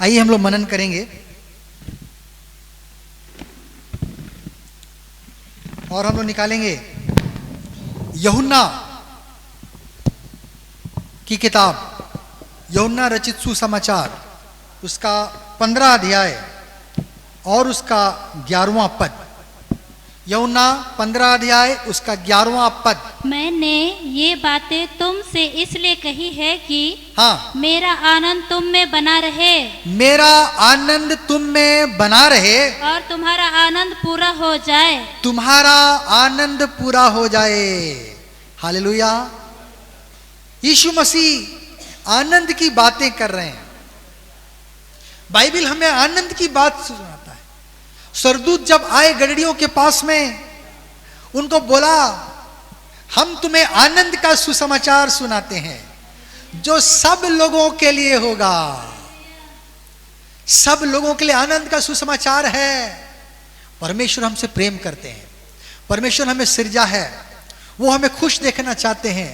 आइए हम लोग मनन करेंगे और हम लोग निकालेंगे यूहन्ना की किताब, यूहन्ना रचित सुसमाचार, उसका 15 अध्याय और उसका 11वां पद। यूहन्ना 15 अध्याय उसका 11वां पद। मैंने ये बातें तुमसे इसलिए कही है कि हाँ, मेरा आनंद तुम में बना रहे, मेरा आनंद तुम में बना रहे और तुम्हारा आनंद पूरा हो जाए। तुम्हारा आनंद पूरा हो जाए। हालेलुया। यीशु मसीह आनंद की बातें कर रहे हैं। बाइबल हमें आनंद की बात सुनाता है। सरदूत जब आए गडरियों के पास में, उनको बोला हम तुम्हें आनंद का सुसमाचार सुनाते हैं जो सब लोगों के लिए होगा। सब लोगों के लिए आनंद का सुसमाचार है। परमेश्वर हमसे प्रेम करते हैं, परमेश्वर हमें सृजा है, वो हमें खुश देखना चाहते हैं,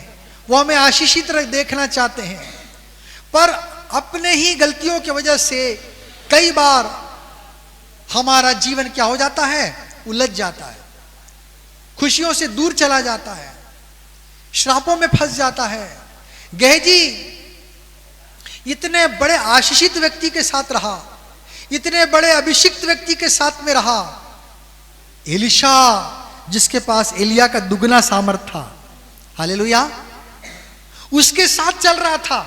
वो हमें आशीषित देखना चाहते हैं। पर अपने ही गलतियों की वजह से कई बार हमारा जीवन क्या हो जाता है, उलझ जाता है, खुशियों से दूर चला जाता है, श्रापों में फंस जाता है। गेहजी इतने बड़े आशीषित व्यक्ति के साथ रहा, इतने बड़े अभिषिक्त व्यक्ति के साथ में रहा। एलिशा जिसके पास एलिया का दुगना सामर्थ था, हालेलुया, उसके साथ चल रहा था,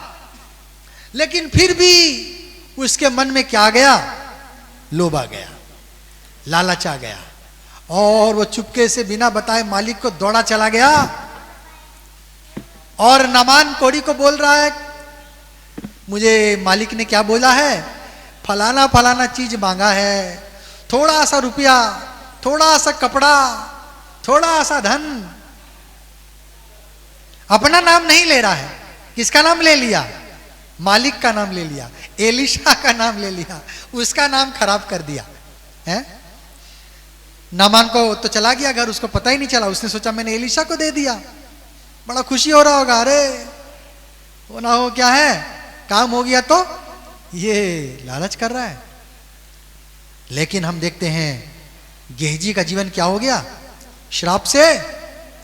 लेकिन फिर भी उसके मन में क्या आ गया, लोभ आ गया, लालच आ गया, और वो चुपके से बिना बताए मालिक को दौड़ा चला गया। और नामान कोड़ी को बोल रहा है, मुझे मालिक ने क्या बोला है, फलाना फलाना चीज मांगा है, थोड़ा सा रुपया, थोड़ा सा कपड़ा, थोड़ा सा धन। अपना नाम नहीं ले रहा है, किसका नाम ले लिया, मालिक का नाम ले लिया, एलिशा का नाम ले लिया, उसका नाम खराब कर दिया है। नामान को तो चला गया घर, उसको पता ही नहीं चला, उसने सोचा मैंने एलिशा को दे दिया, बड़ा खुशी हो रहा होगा, अरे वो ना हो क्या है, काम हो गया, तो ये लालच कर रहा है। लेकिन हम देखते हैं गेहजी का जीवन क्या हो गया, श्राप से,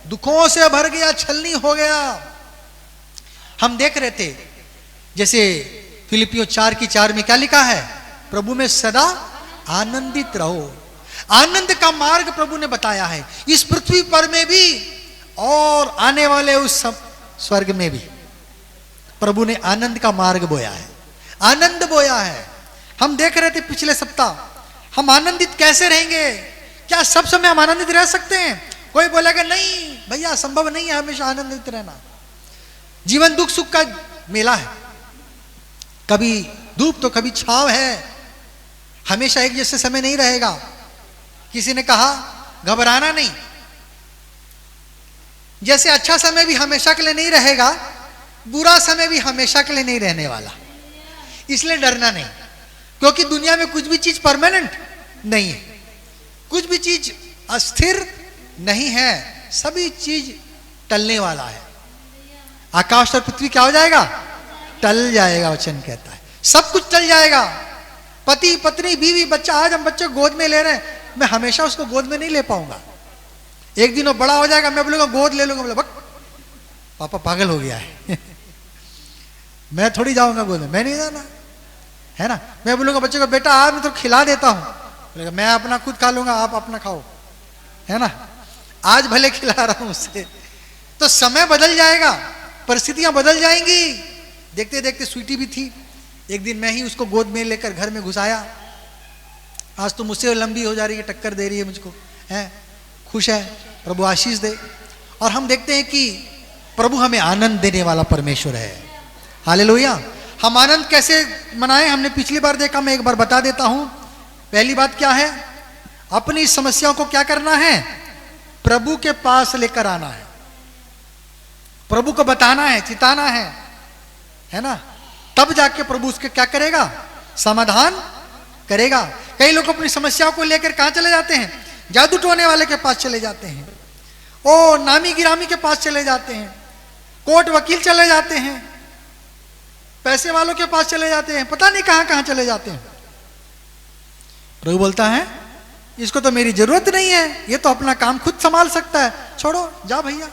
दुखों से भर गया, छलनी हो गया। हम देख रहे थे जैसे फिलिपियों 4:4 में क्या लिखा है, प्रभु में सदा आनंदित रहो। आनंद का मार्ग प्रभु ने बताया है, इस पृथ्वी पर में भी और आने वाले उस स्वर्ग में भी प्रभु ने आनंद का मार्ग बोया है, आनंद बोया है। हम देख रहे थे पिछले सप्ताह, हम आनंदित कैसे रहेंगे, क्या सब समय हम आनंदित रह सकते हैं? कोई बोलेगा नहीं भैया, संभव नहीं है हमेशा आनंदित रहना। जीवन दुख सुख का मेला है, कभी धूप तो कभी छांव है, हमेशा एक जैसे समय नहीं रहेगा। किसी ने कहा घबराना नहीं, जैसे अच्छा समय भी हमेशा के लिए नहीं रहेगा, बुरा समय भी हमेशा के लिए नहीं रहने वाला, इसलिए डरना नहीं। क्योंकि दुनिया में कुछ भी चीज परमानेंट नहीं है, कुछ भी चीज अस्थिर नहीं है, सभी चीज टलने वाला है। आकाश और पृथ्वी क्या हो जाएगा, टल जाएगा, वचन कहता है सब कुछ टल जाएगा। पति पत्नी बीवी बच्चा, आज हम बच्चे गोद में ले रहे हैं, मैं हमेशा उसको गोद में नहीं ले पाऊंगा, एक दिन वो बड़ा हो जाएगा, मैं बोलूंगा गोद ले लूंगा, बोला पापा पागल हो गया है मैं थोड़ी जाऊंगा गोद में, मैं नहीं जाना है ना। मैं बोलूंगा बच्चे को बेटा आज मैं तो खिला देता हूं, बोलेगा मैं अपना खुद खा लूंगा, आप अपना खाओ, है ना, आज भले खिला रहा हूं उससे। तो समय बदल जाएगा, परिस्थितियां बदल जाएंगी। देखते देखते स्वीटी भी थी, एक दिन मैं ही उसको गोद में लेकर घर में घुसाया, आज तो मुझसे लंबी हो जा रही है, टक्कर दे रही है मुझको, है, खुश है, प्रभु आशीष दे। और हम देखते हैं कि प्रभु हमें आनंद देने वाला परमेश्वर है, हालेलुया। हम आनंद कैसे मनाएं, हमने पिछली बार देखा, मैं एक बार बता देता हूं। पहली बात क्या है, अपनी समस्याओं को क्या करना है, प्रभु के पास लेकर आना है, प्रभु को बताना है, चिताना है ना, तब जाके प्रभु उसके क्या करेगा, समाधान करेगा। कई लोग अपनी समस्याओं को लेकर कहां चले जाते हैं, जादू टोने वाले के पास चले जाते हैं, ओ नामी गिरामी के पास चले जाते हैं, कोर्ट वकील चले जाते हैं, पैसे वालों के पास चले जाते हैं, पता नहीं कहां कहां चले जाते हैं। प्रभु बोलता है इसको तो मेरी जरूरत नहीं है, ये तो अपना काम खुद संभाल सकता है, छोड़ो जा भैया।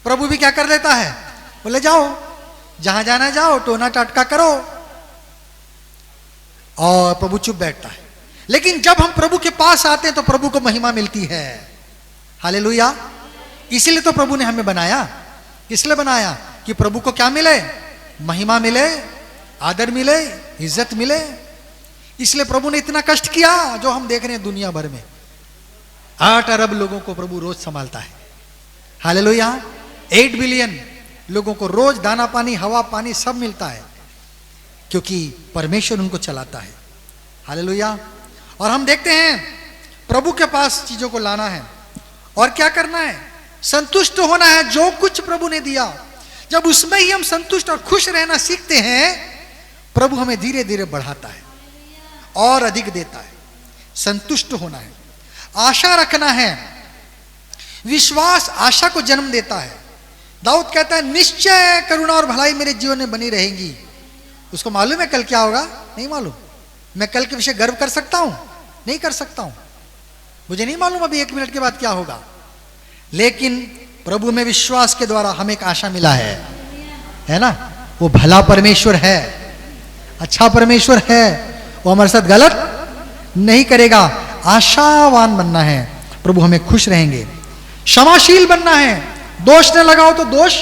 प्रभु भी क्या कर देता है, बोले जाओ जहां जाना है जाओ, टोना टटका करो, और प्रभु चुप बैठता है। लेकिन जब हम प्रभु के पास आते हैं तो प्रभु को महिमा मिलती है। हालेलुया। इसीलिए तो प्रभु ने हमें बनाया। इसलिए बनाया कि प्रभु को क्या मिले, महिमा मिले, आदर मिले, इज्जत मिले। इसलिए प्रभु ने इतना कष्ट किया जो हम देख रहे हैं दुनिया भर में। 8 अरब लोगों को प्रभु रोज संभालता है। हालेलुया। 8 बिलियन लोगों को रोज दाना पानी, हवा पानी सब मिलता है, क्योंकि परमेश्वर उनको चलाता है। हालेलुया। और हम देखते हैं प्रभु के पास चीजों को लाना है और क्या करना है, संतुष्ट होना है जो कुछ प्रभु ने दिया। जब उसमें ही हम संतुष्ट और खुश रहना सीखते हैं, प्रभु हमें धीरे धीरे बढ़ाता है और अधिक देता है। संतुष्ट होना है, आशा रखना है। विश्वास आशा को जन्म देता है। दाऊद कहता है निश्चय करुणा और भलाई मेरे जीवन में बनी रहेंगी। उसको मालूम है कल क्या होगा, नहीं मालूम। मैं कल के विषय गर्व कर सकता हूं, नहीं कर सकता हूं। मुझे नहीं मालूम अभी 1 मिनट के बाद क्या होगा, लेकिन प्रभु में विश्वास के द्वारा हमें एक आशा मिला है ना। वो भला परमेश्वर है, अच्छा परमेश्वर है, वो हमारे साथ गलत नहीं करेगा। आशावान बनना है, प्रभु हमें खुश रहेंगे। क्षमाशील बनना है, दोष न लगाओ तो दोष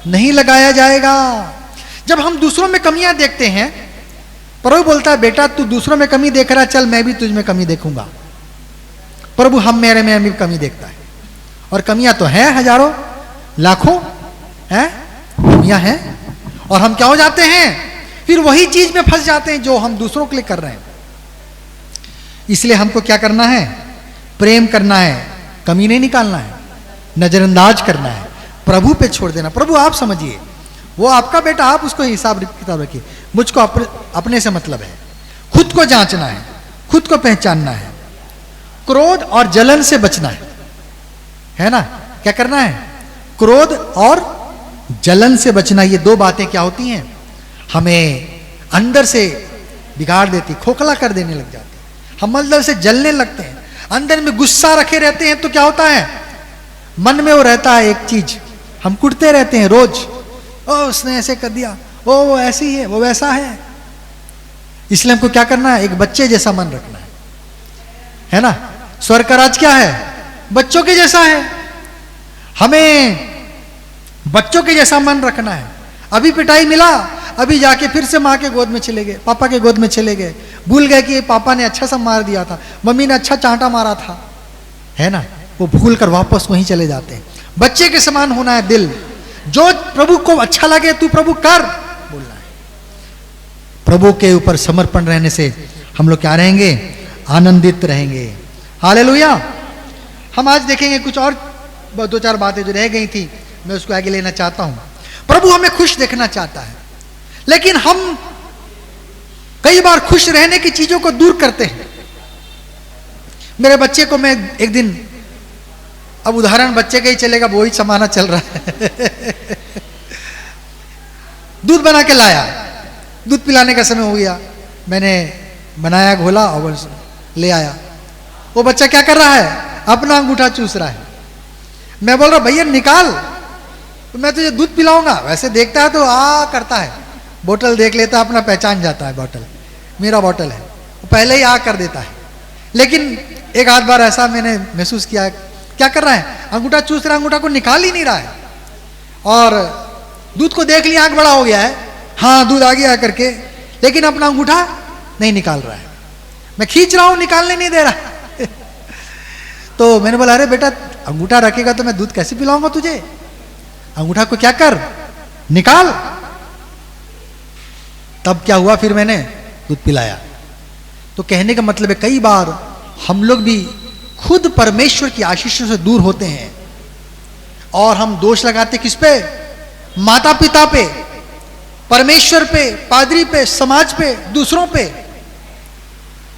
नहीं लगाया जाएगा। जब हम दूसरों में कमियां देखते हैं, प्रभु बोलता है बेटा तू दूसरों में कमी देख रहा है, चल मैं भी तुझ में कमी देखूंगा। प्रभु हम मेरे में भी कमी देखता है, और कमियां तो हैं हजारों लाखों हैं, कमियां हैं, और हम क्या हो जाते हैं, फिर वही चीज में फंस जाते हैं जो हम दूसरों के लिए कर रहे हैं। इसलिए हमको क्या करना है, प्रेम करना है, कमी नहीं निकालना है, नजरअंदाज करना है, प्रभु पे छोड़ देना। प्रभु आप समझिए, वो आपका बेटा, आप उसको हिसाब किताब रखिए, मुझको अपने से मतलब है। खुद को जांचना है, खुद को पहचानना है, क्रोध और जलन से बचना है ना। क्या करना है, क्रोध और जलन से बचना। ये 2 बातें क्या होती हैं, हमें अंदर से बिगाड़ देती, खोखला कर देने लग जाती, हम अंदर से जलने लगते हैं। अंदर में गुस्सा रखे रहते हैं तो क्या होता है, मन में वो रहता है एक चीज, हम कुटते रहते हैं रोज, ओ उसने ऐसे कर दिया, ओ वो ऐसी है, वो वैसा है। इसलिए हमको क्या करना है, एक बच्चे जैसा मन रखना है ना। स्वर्ग का राज क्या है, बच्चों के जैसा है। हमें बच्चों के जैसा मन रखना है। अभी पिटाई मिला, अभी जाके फिर से माँ के गोद में चले गए, पापा के गोद में चले गए, भूल गए कि पापा ने अच्छा सा मार दिया था, मम्मी ने अच्छा चांटा मारा था, है ना। वो भूल कर वापस वहीं चले जाते हैं। बच्चे के समान होना है दिल, जो प्रभु को अच्छा लगे तू प्रभु कर बोलना है। प्रभु के ऊपर समर्पण रहने से हम लोग क्या रहेंगे, आनंदित रहेंगे। हालेलुया। हम आज देखेंगे कुछ और 2-4 बातें जो रह गई थी, मैं उसको आगे लेना चाहता हूं। प्रभु हमें खुश देखना चाहता है, लेकिन हम कई बार खुश रहने की चीजों को दूर करते हैं। मेरे बच्चे को मैं एक दिन, अब उदाहरण बच्चे का ही चलेगा, वो ही समाना चल रहा है दूध बना के लाया, दूध पिलाने का समय हो गया, मैंने बनाया, घोला और ले आया। वो बच्चा क्या कर रहा है, अपना अंगूठा चूस रहा है। मैं बोल रहा भैया निकाल, तो मैं तुझे दूध पिलाऊंगा। वैसे देखता है तो करता है, बोतल देख लेता है, अपना पहचान जाता है, बोतल मेरा बोतल है, वो पहले ही कर देता है। लेकिन एक आध बार ऐसा मैंने महसूस किया, क्या कर रहा है, अंगूठा चूस रहा है, अंगूठा को निकाल ही नहीं रहा है, और दूध को देख लिया, आंख बड़ा हो गया है, हाँ दूध आ गया करके, लेकिन अपना अंगूठा नहीं निकाल रहा है। मैं खींच रहा हूं, निकालने नहीं दे रहा तो मैंने बोला अरे बेटा अंगूठा रखेगा तो मैं दूध कैसे पिलाऊंगा तुझे, अंगूठा को क्या कर, निकाल। तब क्या हुआ, फिर मैंने दूध पिलाया। तो कहने का मतलब है कई बार हम लोग भी खुद परमेश्वर की आशीषों से दूर होते हैं, और हम दोष लगाते किस पे, माता पिता पे, परमेश्वर पे, पादरी पे, समाज पे, दूसरों पे।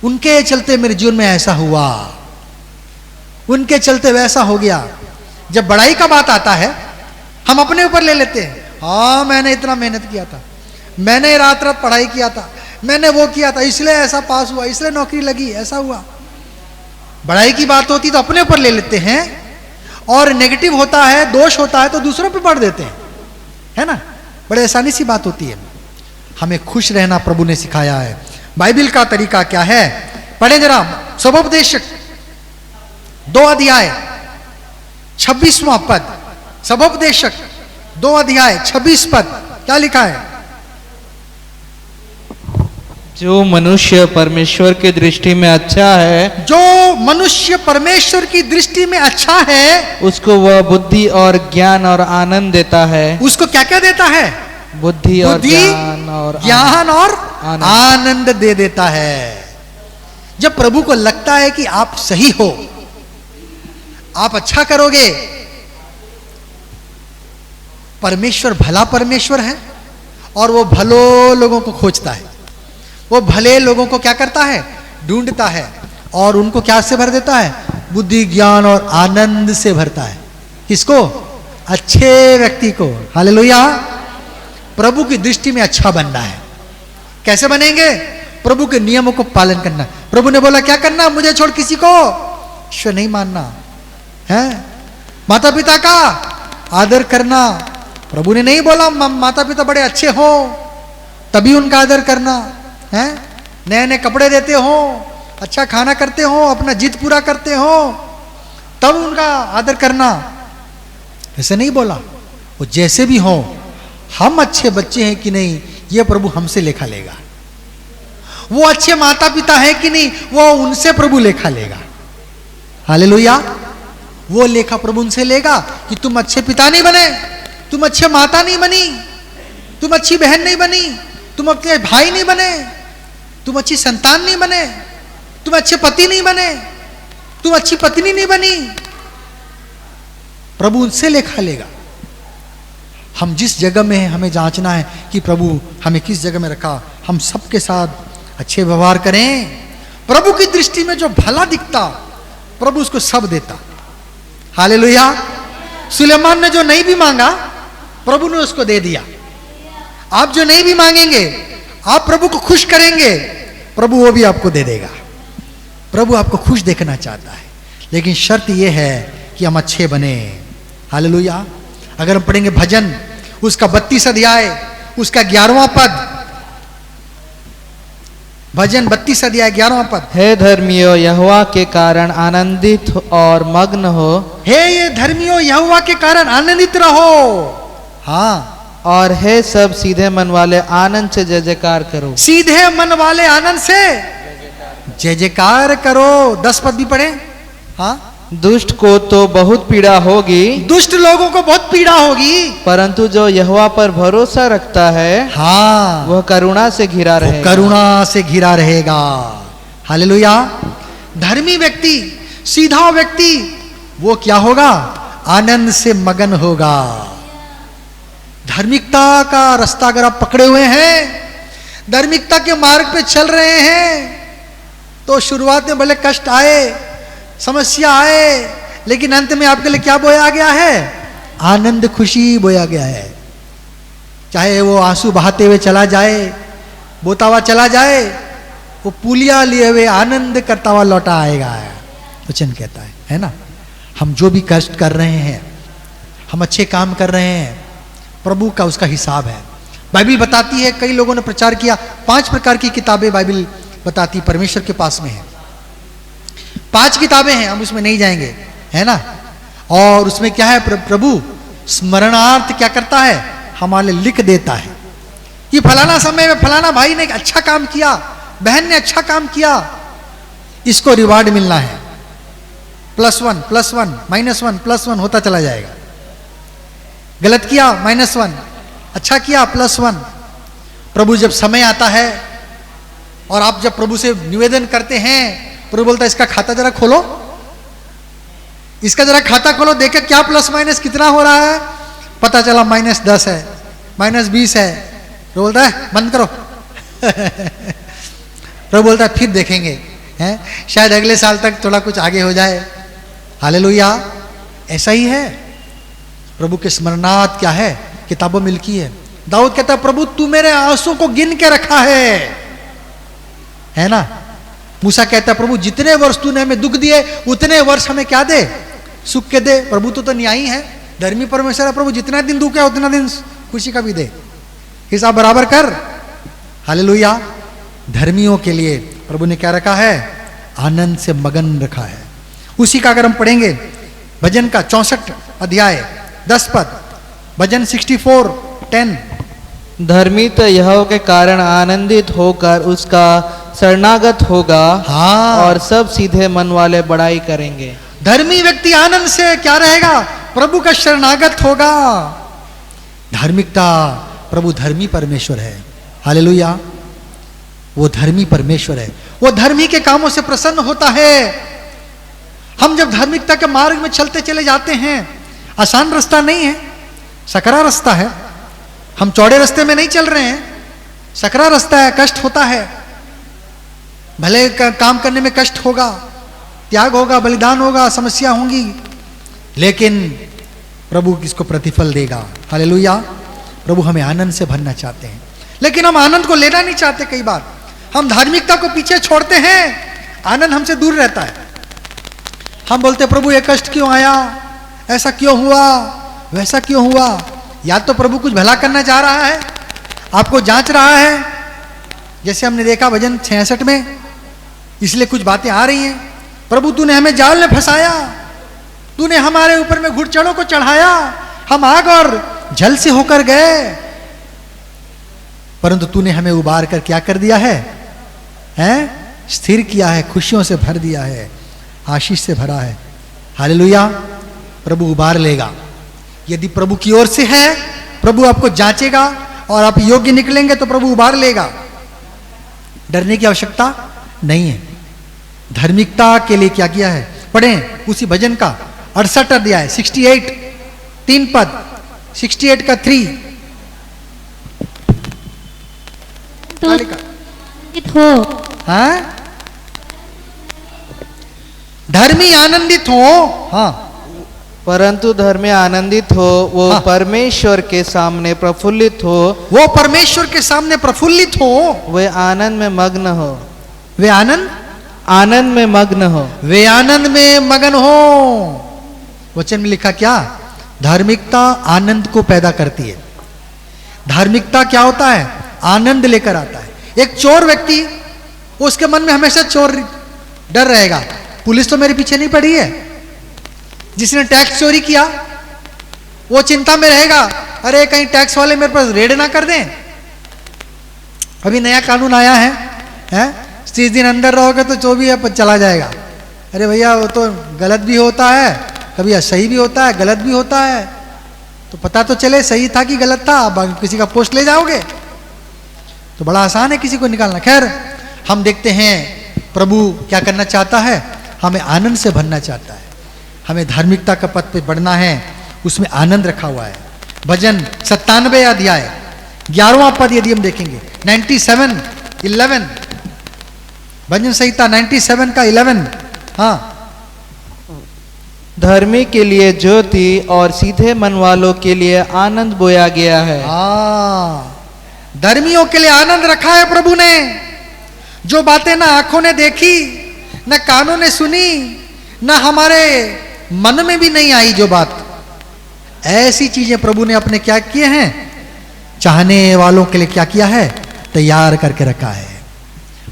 उनके चलते मेरे जीवन में ऐसा हुआ, उनके चलते वैसा हो गया। जब बड़ाई का बात आता है हम अपने ऊपर ले लेते हैं, हाँ मैंने इतना मेहनत किया था, मैंने रात रात पढ़ाई किया था, मैंने वो किया था, इसलिए ऐसा पास हुआ, इसलिए नौकरी लगी, ऐसा हुआ। बड़ाई की बात होती तो अपने ऊपर ले लेते हैं, और नेगेटिव होता है, दोष होता है तो दूसरों पे पढ़ देते हैं, है ना। बड़े आसानी सी बात होती है। हमें खुश रहना प्रभु ने सिखाया है। बाइबल का तरीका क्या है, पढ़े जरा। सबोपदेशक 2 अध्याय 26वां पद, सबोपदेशक 2 अध्याय 26 पद, क्या लिखा है? जो मनुष्य परमेश्वर की दृष्टि में अच्छा है, जो मनुष्य परमेश्वर की दृष्टि में अच्छा है, उसको वह बुद्धि और ज्ञान और आनंद देता है। उसको क्या क्या देता है? बुद्धि और बुद्धि, ज्ञान और आनंद दे देता है। जब प्रभु को लगता है कि आप सही हो, आप अच्छा करोगे, परमेश्वर भला परमेश्वर है और वो भलो लोगों को खोजता है। वो भले लोगों को क्या करता है? ढूंढता है, और उनको क्या से भर देता है? बुद्धि, ज्ञान और आनंद से भरता है। किसको? अच्छे व्यक्ति को। हालेलुया। प्रभु की दृष्टि में अच्छा बनना है। कैसे बनेंगे? प्रभु के नियमों को पालन करना। प्रभु ने बोला क्या करना? मुझे छोड़ किसी को ईश्वर नहीं मानना है। माता पिता का आदर करना। प्रभु ने नहीं बोला माता पिता बड़े अच्छे हो तभी उनका आदर करना है, नए नए कपड़े देते हो, अच्छा खाना करते हो, अपना जिद पूरा करते हो, तब उनका आदर करना। ऐसे नहीं बोला। वो जैसे भी हो, हम अच्छे बच्चे हैं कि नहीं, ये प्रभु हमसे लेखा लेगा। वो अच्छे माता पिता है कि नहीं, वो उनसे प्रभु लेखा लेगा। हालेलुया। वो लेखा प्रभु उनसे लेगा कि तुम अच्छे पिता नहीं बने, तुम अच्छे माता नहीं बनी, तुम अच्छी बहन नहीं बनी, तुम अपने भाई नहीं बने, तुम अच्छी संतान नहीं बने, तुम अच्छे पति नहीं बने, तुम अच्छी पत्नी नहीं बनी। प्रभु उनसे लेखा लेगा। हम जिस जगह में हैं, हमें जांचना है कि प्रभु हमें किस जगह में रखा। हम सबके साथ अच्छे व्यवहार करें। प्रभु की दृष्टि में जो भला दिखता, प्रभु उसको सब देता। हालेलुया। सुलेमान ने जो नहीं भी मांगा, प्रभु ने उसको दे दिया। आप जो नहीं भी मांगेंगे, आप प्रभु को खुश करेंगे, प्रभु वो भी आपको दे देगा। प्रभु आपको खुश देखना चाहता है, लेकिन शर्त यह है कि हम अच्छे बने। हालेलुया। अगर हम पढ़ेंगे भजन उसका 32 अध्याय उसका 11वां पद, भजन 32 अध्याय 11वां पद। हे धर्मियों, यहोवा के कारण आनंदित और मग्न हो। हे ये धर्मियों, यहोवा के कारण आनंदित रहो। हाँ। और हे सब सीधे मन वाले, आनंद से जय जयकार करो। सीधे मन वाले आनंद से जय जयकार करो। 10 पद भी पढ़े। हाँ। दुष्ट को तो बहुत पीड़ा होगी, दुष्ट लोगों को बहुत पीड़ा होगी, परंतु जो यहोवा पर भरोसा रखता है, हाँ, वह करुणा से घिरा रहेगा। करुणा से घिरा रहेगा। हालेलुया। धर्मी व्यक्ति, सीधा व्यक्ति, वो क्या होगा? आनंद से मगन होगा। धार्मिकता का रास्ता अगर आप पकड़े हुए हैं, धार्मिकता के मार्ग पे चल रहे हैं, तो शुरुआत में भले कष्ट आए, समस्या आए, लेकिन अंत में आपके लिए क्या बोया गया है? आनंद, खुशी बोया गया है। चाहे वो आंसू बहाते हुए चला जाए, बोता हुआ चला जाए, वो पुलिया लिए हुए आनंद करता हुआ लौटा आएगा, वचन कहता है ना। हम जो भी कष्ट कर रहे हैं, हम अच्छे काम कर रहे हैं, प्रभु का उसका हिसाब है। बाइबल बताती है, कई लोगों ने प्रचार किया, 5 प्रकार की किताबें बाइबल बताती परमेश्वर के पास में है। 5 किताबें हैं, हम उसमें नहीं जाएंगे, है ना। और उसमें क्या है? प्रभु स्मरणार्थ क्या करता है? हमारे लिख देता है कि फलाना समय में फलाना भाई ने अच्छा काम किया, बहन ने अच्छा काम किया, इसको रिवार्ड मिलना है। +1 +1 -1 +1 होता चला जाएगा। गलत किया -1, अच्छा किया +1। प्रभु जब समय आता है और आप जब प्रभु से निवेदन करते हैं, प्रभु बोलता है इसका खाता जरा खोलो, इसका जरा खाता खोलो, देखे क्या प्लस माइनस कितना हो रहा है। पता चला -10 है, -20 है। प्रभु बोलता है बंद करो। प्रभु बोलता है फिर देखेंगे, हैं, शायद अगले साल तक थोड़ा कुछ आगे हो जाए। हालेलुया। ऐसा ही है। प्रभु के स्मरणार्थ क्या है? किताबों में लिखी है, दाऊद कहता है प्रभु तू मेरे आंसू को गिन के रखा है ना। मूसा कहता है प्रभु जितने वर्ष तूने हमें दुख दिए उतने वर्ष हमें क्या दे, सुख के दे। प्रभु तो न्यायी है, धर्मी परमेश्वर है। प्रभु जितना दिन दुख है उतना दिन खुशी का भी दे, हिसाब बराबर कर। हालेलुया। धर्मियों के लिए प्रभु ने क्या रखा है, आनंद से मगन रखा है। उसी का अगर हम पढ़ेंगे भजन का 64 अध्याय 10 पद, भजन 64:10। धर्मी तो यहोवा के कारण आनंदित होकर उसका शरणागत होगा, हाँ। और सब सीधे मन वाले बड़ाई करेंगे। धर्मी व्यक्ति आनंद से क्या रहेगा, प्रभु का शरणागत होगा। धार्मिकता, प्रभु धर्मी परमेश्वर है। हालेलुया। वो धर्मी परमेश्वर है, वो धर्मी के कामों से प्रसन्न होता है। हम जब धार्मिकता के मार्ग में चलते चले जाते हैं, आसान रास्ता नहीं है, सकरा रास्ता है। हम चौड़े रास्ते में नहीं चल रहे हैं, सकरा रास्ता है, कष्ट होता है। भले काम करने में कष्ट होगा, त्याग होगा, बलिदान होगा, समस्या होंगी, लेकिन प्रभु इसको प्रतिफल देगा। हालेलुया। प्रभु हमें आनंद से भरना चाहते हैं, लेकिन हम आनंद को लेना नहीं चाहते। कई बार हम धार्मिकता को पीछे छोड़ते हैं, आनंद हमसे दूर रहता है। हम बोलते प्रभु ये कष्ट क्यों आया, ऐसा क्यों हुआ, वैसा क्यों हुआ। या तो प्रभु कुछ भला करना चाह रहा है, आपको जांच रहा है, जैसे हमने देखा भजन 66 में, इसलिए कुछ बातें आ रही हैं। प्रभु तूने हमें जाल में फंसाया, तूने हमारे ऊपर में घुड़चढ़ों को चढ़ाया, हम आग और जल से होकर गए, परंतु तूने हमें उबार कर क्या कर दिया है, स्थिर किया है, खुशियों से भर दिया है, आशीष से भरा है। हालेलुया। प्रभु उबार लेगा। यदि प्रभु की ओर से है, प्रभु आपको जांचेगा और आप योग्य निकलेंगे तो प्रभु उबार लेगा। डरने की आवश्यकता नहीं है। धार्मिकता के लिए क्या किया है, पढ़ें उसी भजन का 68 अध्याय 68 3 पद, 68 का 3। तो आनंदित हो, हाँ, धर्मी आनंदित हो। हाँ, परंतु धर्मी आनंदित हो, वो हाँ। परमेश्वर के सामने प्रफुल्लित हो, वो परमेश्वर के सामने प्रफुल्लित हो, वे आनंद में मग्न हो, वे आनंद में मग्न हो, वे आनंद में मगन हो। वचन में लिखा क्या, धार्मिकता आनंद को पैदा करती है। धार्मिकता क्या होता है, आनंद लेकर आता है। एक चोर व्यक्ति, उसके मन में हमेशा चोर डर रहेगा, पुलिस तो मेरे पीछे नहीं पड़ी है। जिसने टैक्स चोरी किया वो चिंता में रहेगा, अरे कहीं टैक्स वाले मेरे पास रेड ना कर दें। अभी नया कानून आया है, 30 दिन अंदर रहोगे तो जो भी है चला जाएगा। अरे भैया वो तो गलत भी होता है, कभी सही भी होता है, गलत भी होता है, तो पता तो चले सही था कि गलत था। अब किसी का पोस्ट ले जाओगे तो बड़ा आसान है किसी को निकालना। खैर, हम देखते हैं प्रभु क्या करना चाहता है, हमें आनंद से भरना चाहता है। हमें धार्मिकता का पथ पे बढ़ना है, उसमें आनंद रखा हुआ है। भजन 97 अध्याय 11वां पद यदि हम देखेंगे, 97:11, भजन संहिता 97 का 11। हाँ, धर्मी के लिए ज्योति और सीधे मन वालों के लिए आनंद बोया गया है। हाँ, धर्मियों के लिए आनंद रखा है प्रभु ने। जो बातें ना आंखों ने देखी, ना कानों ने सुनी, ना हमारे मन में भी नहीं आई जो बात, ऐसी चीजें प्रभु ने अपने क्या किए हैं, चाहने वालों के लिए क्या किया है, तैयार करके रखा है।